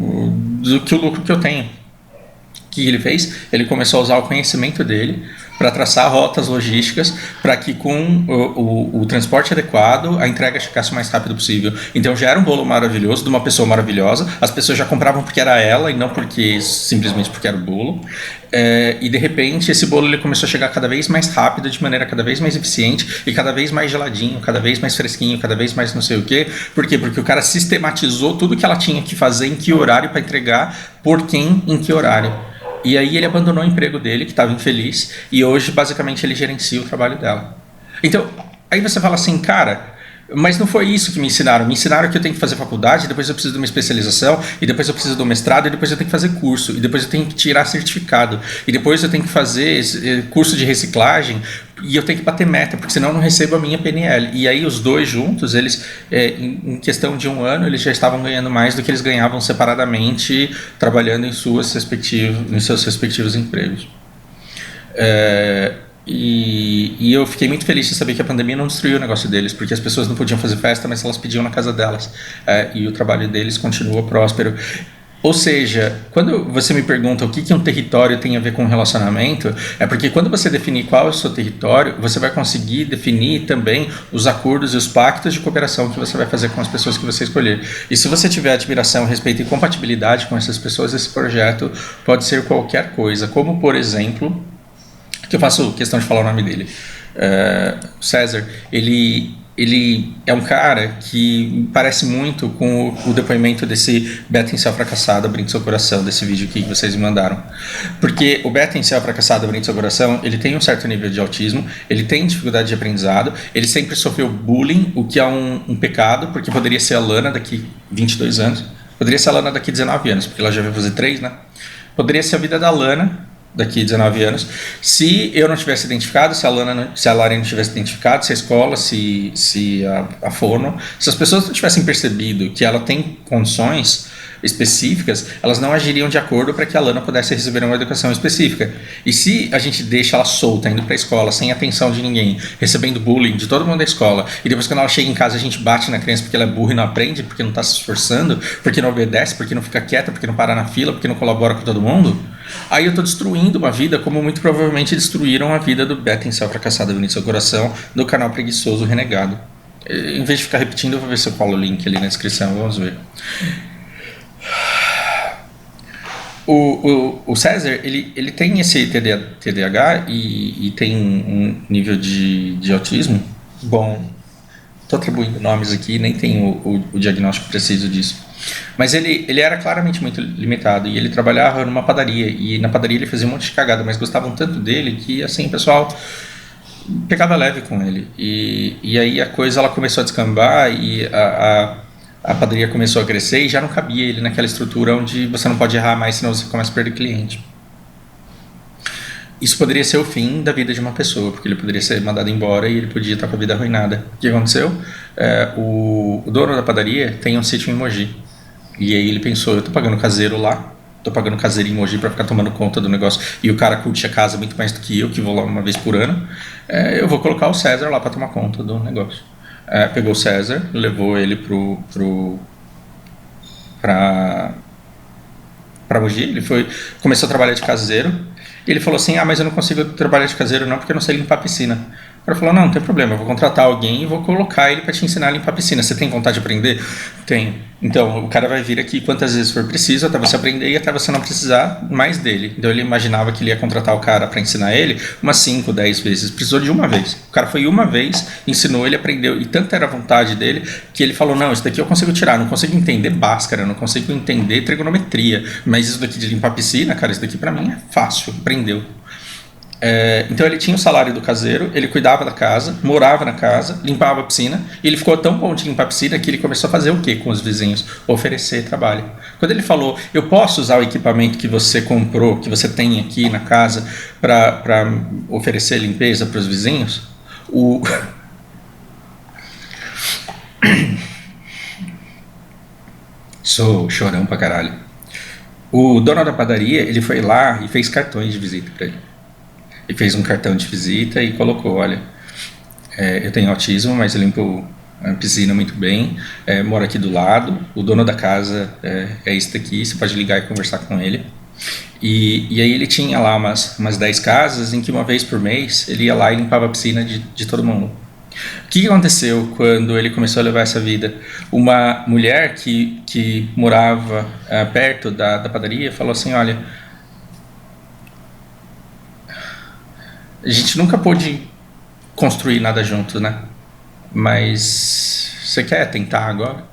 lucro que eu tenho. O que ele fez? Ele começou a usar o conhecimento dele para traçar rotas logísticas para que com o transporte adequado a entrega chegasse o mais rápido possível. Então já era um bolo maravilhoso de uma pessoa maravilhosa, as pessoas já compravam porque era ela e não simplesmente porque era o bolo, e de repente esse bolo ele começou a chegar cada vez mais rápido, de maneira cada vez mais eficiente e cada vez mais geladinho, cada vez mais fresquinho, cada vez mais não sei o quê. Por quê? Porque o cara sistematizou tudo que ela tinha que fazer, em que horário para entregar, por quem, em que horário. E aí ele abandonou o emprego dele, que estava infeliz, e hoje basicamente ele gerencia o trabalho dela. Então, aí você fala assim, cara, mas não foi isso que me ensinaram. Me ensinaram que eu tenho que fazer faculdade, depois eu preciso de uma especialização, e depois eu preciso de um mestrado, e depois eu tenho que fazer curso, e depois eu tenho que tirar certificado, e depois eu tenho que fazer curso de reciclagem, e eu tenho que bater meta, porque senão eu não recebo a minha PNL. E aí os dois juntos, eles, em questão de 1 ano, eles já estavam ganhando mais do que eles ganhavam separadamente, trabalhando em seus respectivos empregos. E eu fiquei muito feliz de saber que a pandemia não destruiu o negócio deles, porque as pessoas não podiam fazer festa, mas elas pediam na casa delas, e o trabalho deles continua próspero. Ou seja, quando você me pergunta o que um território tem a ver com um relacionamento, é porque quando você definir qual é o seu território, você vai conseguir definir também os acordos e os pactos de cooperação que você vai fazer com as pessoas que você escolher. E se você tiver admiração, respeito e compatibilidade com essas pessoas, esse projeto pode ser qualquer coisa, como por exemplo, que eu faço questão de falar o nome dele, o César. Ele é um cara que parece muito com o depoimento desse Beta Incel fracassado, abrindo seu coração, desse vídeo aqui que vocês me mandaram. Porque o Beta Incel fracassado, abrindo seu coração, ele tem um certo nível de autismo, ele tem dificuldade de aprendizado, ele sempre sofreu bullying, o que é um pecado, porque poderia ser a Lana daqui 22 anos, poderia ser a Lana daqui 19 anos, porque ela já vai fazer 3, né? Poderia ser a vida da Lana daqui 19 anos, se eu não tivesse identificado, se a Laren não tivesse identificado, se a escola, se a Fono, se as pessoas não tivessem percebido que ela tem condições específicas, elas não agiriam de acordo para que a Lana pudesse receber uma educação específica. E se a gente deixa ela solta, indo para a escola, sem atenção de ninguém, recebendo bullying de todo mundo da escola, e depois quando ela chega em casa a gente bate na criança porque ela é burra e não aprende, porque não está se esforçando, porque não obedece, porque não fica quieta, porque não para na fila, porque não colabora com todo mundo, aí eu estou destruindo uma vida, como muito provavelmente destruíram a vida do Beta Incel fracassado, abrindo seu coração, do canal Preguiçoso Renegado. Em vez de ficar repetindo, eu vou ver se eu colo o link ali na descrição, vamos ver. O César, ele tem esse TDAH e tem um nível de autismo. Bom, estou atribuindo nomes aqui, nem tenho o diagnóstico preciso disso. Mas ele era claramente muito limitado, e ele trabalhava numa padaria, e na padaria ele fazia um monte de cagada, mas gostavam tanto dele que, assim, pessoal, pegava leve com ele. E aí a coisa ela começou a descambar e a padaria começou a crescer e já não cabia ele naquela estrutura onde você não pode errar mais, senão você começa a perder cliente. Isso poderia ser o fim da vida de uma pessoa, porque ele poderia ser mandado embora e ele podia estar com a vida arruinada. O que aconteceu? O dono da padaria tem um sítio em Mogi. E aí ele pensou, eu tô pagando caseiro lá, tô pagando caseiro em Mogi pra ficar tomando conta do negócio, e o cara curte a casa muito mais do que eu, que vou lá uma vez por ano, eu vou colocar o César lá pra tomar conta do negócio. Pegou o César, levou ele pra Mogi, ele começou a trabalhar de caseiro, e ele falou assim, mas eu não consigo trabalhar de caseiro não, porque eu não sei limpar a piscina. O cara falou, não tem problema, eu vou contratar alguém e vou colocar ele para te ensinar a limpar a piscina. Você tem vontade de aprender? Tenho. Então, o cara vai vir aqui quantas vezes for preciso, até você aprender e até você não precisar mais dele. Então, ele imaginava que ele ia contratar o cara para ensinar ele umas 5, 10 vezes. Precisou de uma vez. O cara foi uma vez, ensinou, ele aprendeu. E tanto era a vontade dele que ele falou, não, isso daqui eu consigo tirar. Não consigo entender Bhaskara, não consigo entender trigonometria. Mas isso daqui de limpar a piscina, cara, isso daqui para mim é fácil. Aprendeu. Então ele tinha o salário do caseiro, ele cuidava da casa, morava na casa, limpava a piscina, e ele ficou tão bom de limpar a piscina que ele começou a fazer o quê com os vizinhos? Oferecer trabalho. Quando ele falou, eu posso usar o equipamento que você comprou, que você tem aqui na casa, para oferecer limpeza para os vizinhos, Sou chorão pra caralho. O dono da padaria, ele foi lá e fez cartões de visita para ele. E fez um cartão de visita e colocou, olha, eu tenho autismo, mas eu limpo a piscina muito bem, moro aqui do lado, o dono da casa é esse daqui, você pode ligar e conversar com ele. E aí ele tinha lá umas 10 casas em que uma vez por mês ele ia lá e limpava a piscina de todo mundo. O que aconteceu quando ele começou a levar essa vida? Uma mulher que morava perto da padaria falou assim, olha, a gente nunca pôde construir nada junto, né? Mas você quer tentar agora?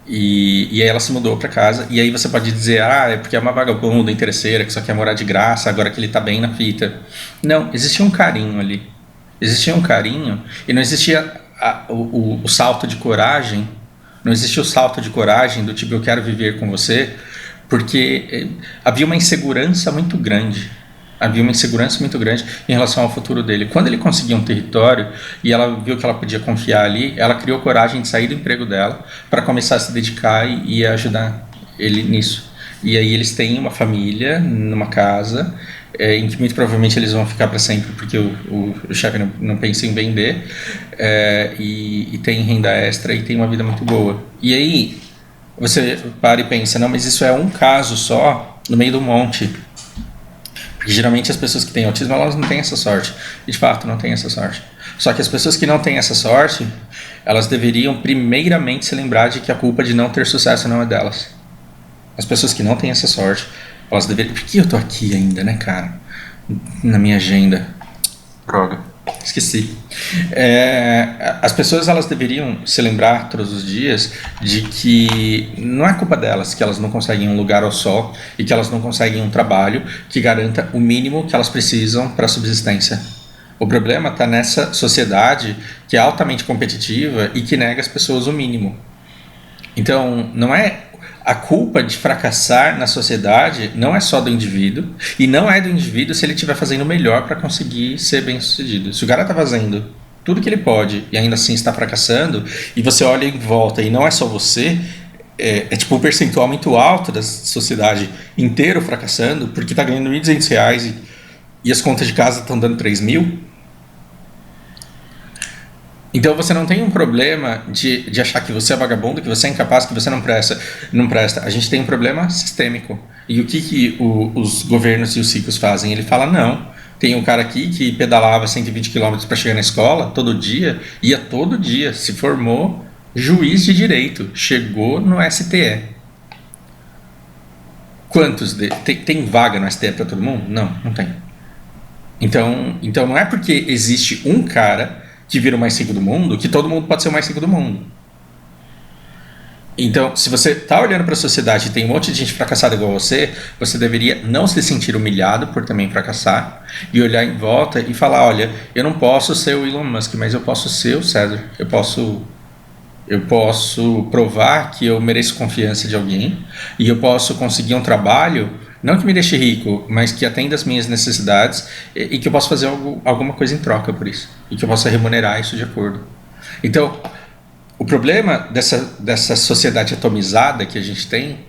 E aí ela se mudou pra casa. E aí você pode dizer, é porque é uma vagabunda interesseira que só quer morar de graça, agora que ele tá bem na fita. Não, existia um carinho ali. Existia um carinho e não existia o salto de coragem. Não existia o salto de coragem do tipo, eu quero viver com você, porque havia uma insegurança muito grande. Havia uma insegurança muito grande em relação ao futuro dele. Quando ele conseguiu um território e ela viu que ela podia confiar ali, ela criou coragem de sair do emprego dela para começar a se dedicar e ajudar ele nisso. E aí eles têm uma família numa casa em que muito provavelmente eles vão ficar para sempre, porque o chefe não pensa em vender, e tem renda extra e tem uma vida muito boa. E aí você para e pensa, não, mas isso é um caso só no meio do monte. Porque geralmente as pessoas que têm autismo, elas não têm essa sorte. E de fato não têm essa sorte. Só que as pessoas que não têm essa sorte, elas deveriam primeiramente se lembrar de que a culpa de não ter sucesso não é delas. As pessoas que não têm essa sorte, elas deveriam... Por que eu tô aqui ainda, né, cara? Na minha agenda. Droga. Esqueci. As pessoas, elas deveriam se lembrar todos os dias de que não é culpa delas que elas não conseguem um lugar ao sol e que elas não conseguem um trabalho que garanta o mínimo que elas precisam para a subsistência. O problema está nessa sociedade que é altamente competitiva e que nega às pessoas o mínimo. Então, não é... A culpa de fracassar na sociedade não é só do indivíduo, e não é do indivíduo se ele estiver fazendo o melhor para conseguir ser bem sucedido. Se o cara está fazendo tudo que ele pode e ainda assim está fracassando, e você olha em volta e não é só você, tipo um percentual muito alto da sociedade inteira fracassando, porque está ganhando R$1.200 e as contas de casa estão dando 3.000. Então você não tem um problema de achar que você é vagabundo, que você é incapaz, que você não presta. A gente tem um problema sistêmico. E o que os governos e os ricos fazem? Ele fala, não, tem um cara aqui que pedalava 120 km para chegar na escola todo dia, ia todo dia, se formou juiz de direito, chegou no STE. Quantos tem vaga no STE para todo mundo? Não, não tem. Então não é porque existe um cara que vira o mais rico do mundo, que todo mundo pode ser o mais rico do mundo. Então, se você está olhando para a sociedade e tem um monte de gente fracassada igual você, você deveria não se sentir humilhado por também fracassar e olhar em volta e falar, olha, eu não posso ser o Elon Musk, mas eu posso ser o César. Eu posso provar que eu mereço confiança de alguém e eu posso conseguir um trabalho, não que me deixe rico, mas que atenda as minhas necessidades e que eu possa fazer alguma coisa em troca por isso e que eu possa remunerar isso de acordo. Então, o problema dessa sociedade atomizada que a gente tem,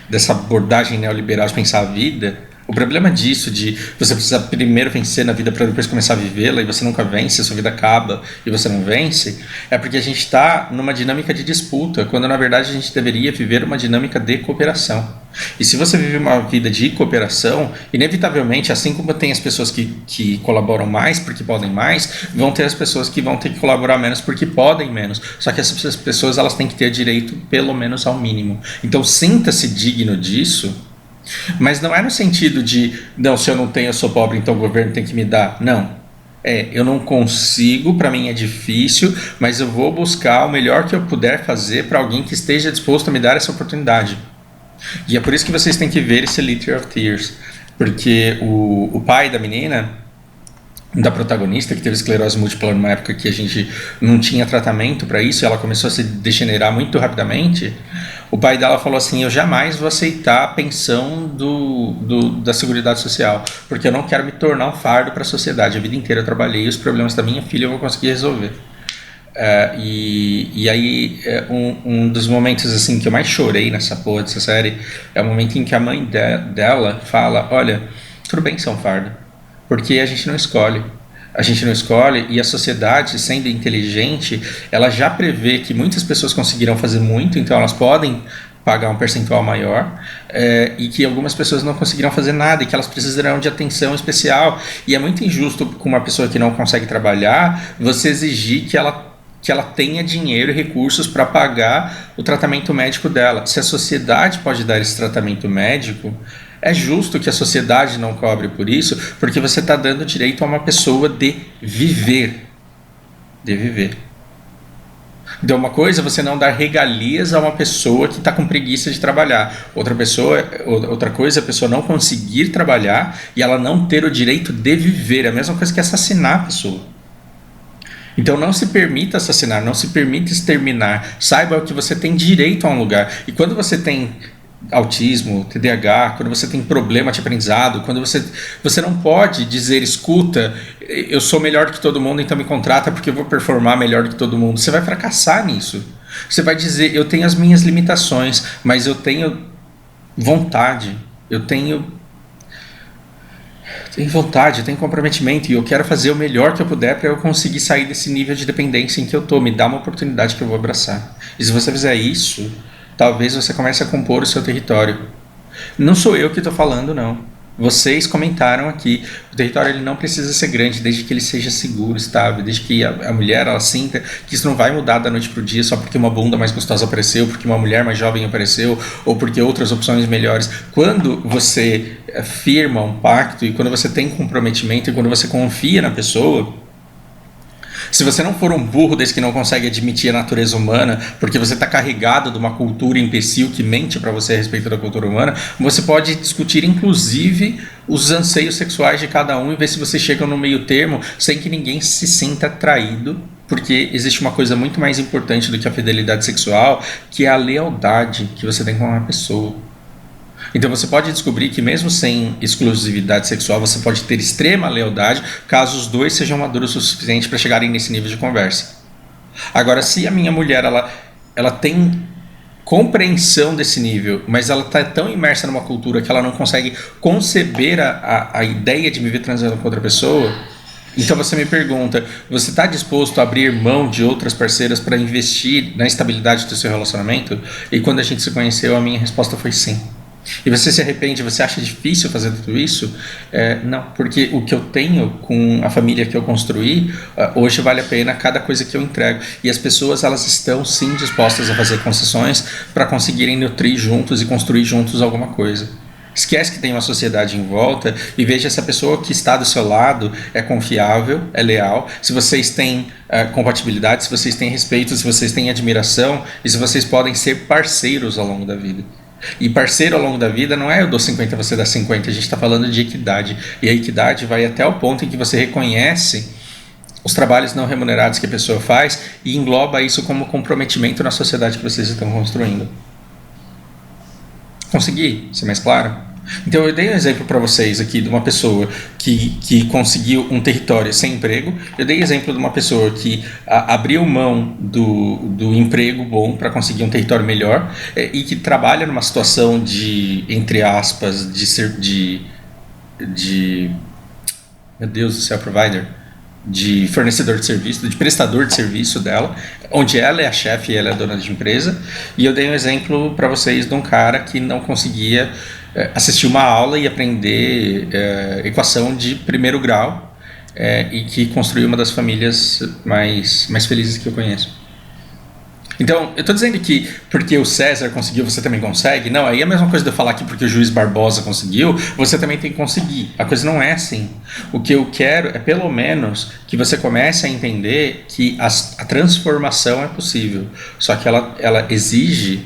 dessa abordagem neoliberal de pensar a vida, o problema disso, de você precisar primeiro vencer na vida para depois começar a vivê-la e você nunca vence, a sua vida acaba e você não vence, é porque a gente está numa dinâmica de disputa, quando na verdade a gente deveria viver uma dinâmica de cooperação. E se você vive uma vida de cooperação, inevitavelmente, assim como tem as pessoas que colaboram mais porque podem mais, vão ter as pessoas que vão ter que colaborar menos porque podem menos. Só que essas pessoas elas têm que ter direito pelo menos ao mínimo. Então sinta-se digno disso. Mas não é no sentido de, não, se eu não tenho, eu sou pobre, então o governo tem que me dar. Não. Eu não consigo, para mim é difícil, mas eu vou buscar o melhor que eu puder fazer para alguém que esteja disposto a me dar essa oportunidade. E é por isso que vocês têm que ver esse Litter of Tears. Porque o pai da menina, da protagonista, que teve esclerose múltipla numa época que a gente não tinha tratamento para isso, ela começou a se degenerar muito rapidamente. O pai dela falou assim: eu jamais vou aceitar a pensão da Seguridade Social, porque eu não quero me tornar um fardo para a sociedade. A vida inteira eu trabalhei, os problemas da minha filha eu vou conseguir resolver. E aí um dos momentos assim que eu mais chorei nessa porra dessa série é o momento em que a mãe dela fala: olha, tudo bem ser um fardo, porque a gente não escolhe. A gente não escolhe, e a sociedade, sendo inteligente, ela já prevê que muitas pessoas conseguirão fazer muito, então elas podem pagar um percentual maior, e que algumas pessoas não conseguirão fazer nada e que elas precisarão de atenção especial. E é muito injusto com uma pessoa que não consegue trabalhar você exigir que ela tenha dinheiro e recursos para pagar o tratamento médico dela. Se a sociedade pode dar esse tratamento médico, é justo que a sociedade não cobre por isso, porque você está dando direito a uma pessoa de viver. De viver. Então, uma coisa é você não dar regalias a uma pessoa que está com preguiça de trabalhar. Outra coisa é a pessoa não conseguir trabalhar e ela não ter o direito de viver. É a mesma coisa que assassinar a pessoa. Então não se permita assassinar, não se permita exterminar. Saiba que você tem direito a um lugar. E quando você tem autismo, TDAH, quando você tem problema de aprendizado, quando você não pode dizer: escuta, eu sou melhor do que todo mundo, então me contrata porque eu vou performar melhor do que todo mundo. Você vai fracassar nisso. Você vai dizer: eu tenho as minhas limitações, mas eu tenho vontade, eu tenho vontade, eu tenho comprometimento e eu quero fazer o melhor que eu puder para eu conseguir sair desse nível de dependência em que eu tô. Me dá uma oportunidade que eu vou abraçar. E se você fizer isso, talvez você comece a compor o seu território. Não sou eu que estou falando, não. Vocês comentaram aqui, o território ele não precisa ser grande, desde que ele seja seguro, estável, desde que a mulher ela sinta que isso não vai mudar da noite para o dia só porque uma bunda mais gostosa apareceu, porque uma mulher mais jovem apareceu, ou porque outras opções melhores. Quando você firma um pacto e quando você tem comprometimento e quando você confia na pessoa, se você não for um burro desse que não consegue admitir a natureza humana, porque você está carregado de uma cultura imbecil que mente para você a respeito da cultura humana, você pode discutir inclusive os anseios sexuais de cada um e ver se você chega no meio termo sem que ninguém se sinta traído, porque existe uma coisa muito mais importante do que a fidelidade sexual, que é a lealdade que você tem com uma pessoa. Então você pode descobrir que mesmo sem exclusividade sexual, você pode ter extrema lealdade caso os dois sejam maduros o suficiente para chegarem nesse nível de conversa. Agora, se a minha mulher ela tem compreensão desse nível, mas ela está tão imersa numa cultura que ela não consegue conceber a ideia de me ver transando com outra pessoa, então você me pergunta: você está disposto a abrir mão de outras parceiras para investir na estabilidade do seu relacionamento? E quando a gente se conheceu, a minha resposta foi sim. E você se arrepende, você acha difícil fazer tudo isso? Não, porque o que eu tenho com a família que eu construí, hoje vale a pena cada coisa que eu entrego. E as pessoas elas estão sim dispostas a fazer concessões para conseguirem nutrir juntos e construir juntos alguma coisa. Esquece que tem uma sociedade em volta e veja se a pessoa que está do seu lado é confiável, é leal, se vocês têm compatibilidade, se vocês têm respeito, se vocês têm admiração e se vocês podem ser parceiros ao longo da vida. E parceiro ao longo da vida não é eu dou 50, você dá 50, a gente está falando de equidade. E a equidade vai até o ponto em que você reconhece os trabalhos não remunerados que a pessoa faz e engloba isso como comprometimento na sociedade que vocês estão construindo. Consegui ser mais claro? Então eu dei um exemplo para vocês aqui de uma pessoa que conseguiu um território sem emprego. Eu dei exemplo de uma pessoa que abriu mão do emprego bom para conseguir um território melhor e que trabalha numa situação de, entre aspas, meu Deus do céu, provider, de fornecedor de serviço, de prestador de serviço dela, onde ela é a chefe e ela é a dona de empresa. E eu dei um exemplo para vocês de um cara que não conseguia assistir uma aula e aprender equação de primeiro grau e que construiu uma das famílias mais felizes que eu conheço. Então, eu estou dizendo que porque o César conseguiu, você também consegue? Não, aí é a mesma coisa de eu falar que porque o juiz Barbosa conseguiu, você também tem que conseguir. A coisa não é assim. O que eu quero é, pelo menos, que você comece a entender que a transformação é possível. Só que ela exige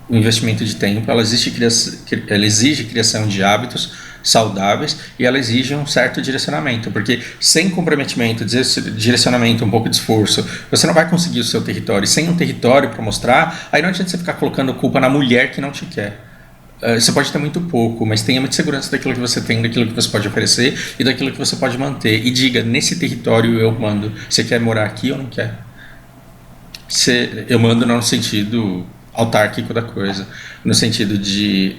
um investimento de tempo, ela exige criação de hábitos saudáveis e ela exige um certo direcionamento, porque sem comprometimento, direcionamento, um pouco de esforço, você não vai conseguir o seu território. Sem um território para mostrar, aí não adianta você ficar colocando culpa na mulher que não te quer. Você pode ter muito pouco, mas tenha muita segurança daquilo que você tem, daquilo que você pode oferecer e daquilo que você pode manter. E diga, nesse território eu mando. Você quer morar aqui ou não quer? Eu mando não no sentido autárquico da coisa, no sentido de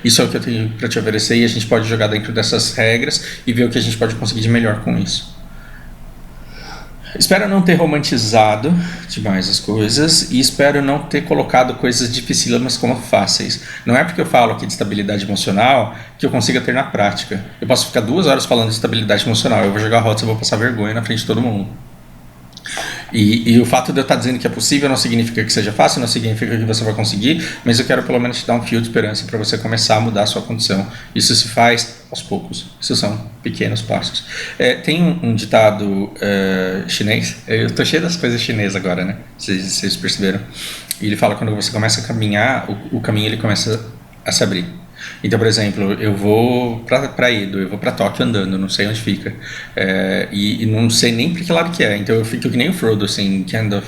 isso é o que eu tenho para te oferecer e a gente pode jogar dentro dessas regras e ver o que a gente pode conseguir de melhor com isso. Espero não ter romantizado demais as coisas e espero não ter colocado coisas dificílimas como fáceis. Não é porque eu falo aqui de estabilidade emocional que eu consiga ter na prática. Eu posso ficar 2 horas falando de estabilidade emocional, eu vou jogar rotas e vou passar vergonha na frente de todo mundo. E o fato de eu estar dizendo que é possível não significa que seja fácil, não significa que você vai conseguir, mas eu quero pelo menos te dar um fio de esperança para você começar a mudar a sua condição. Isso se faz aos poucos, isso são pequenos passos. Tem um ditado chinês, eu estou cheio das coisas chinesas agora, né? Vocês perceberam? E ele fala que quando você começa a caminhar, o caminho ele começa a se abrir. Então, por exemplo, eu vou para Edo, eu vou para Tóquio andando, não sei onde fica, e não sei nem para que lado que é, então eu fico que nem o Frodo, assim, Gandalf,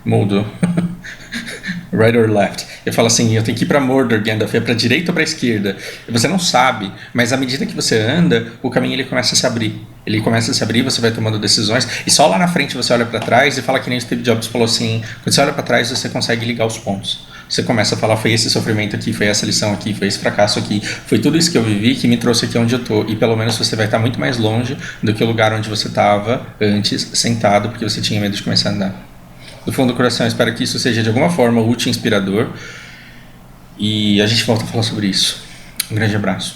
Mordor, right or left. Eu falo assim, eu tenho que ir para Mordor, Gandalf, é para direita ou para esquerda? E você não sabe, mas à medida que você anda, o caminho ele começa a se abrir. Ele começa a se abrir, você vai tomando decisões, e só lá na frente você olha para trás e fala que nem o Steve Jobs falou assim, quando você olha para trás você consegue ligar os pontos. Você começa a falar, foi esse sofrimento aqui, foi essa lição aqui, foi esse fracasso aqui, foi tudo isso que eu vivi que me trouxe aqui onde eu tô. E pelo menos você vai estar muito mais longe do que o lugar onde você estava antes, sentado, porque você tinha medo de começar a andar. Do fundo do coração, eu espero que isso seja de alguma forma útil e inspirador. E a gente volta a falar sobre isso. Um grande abraço.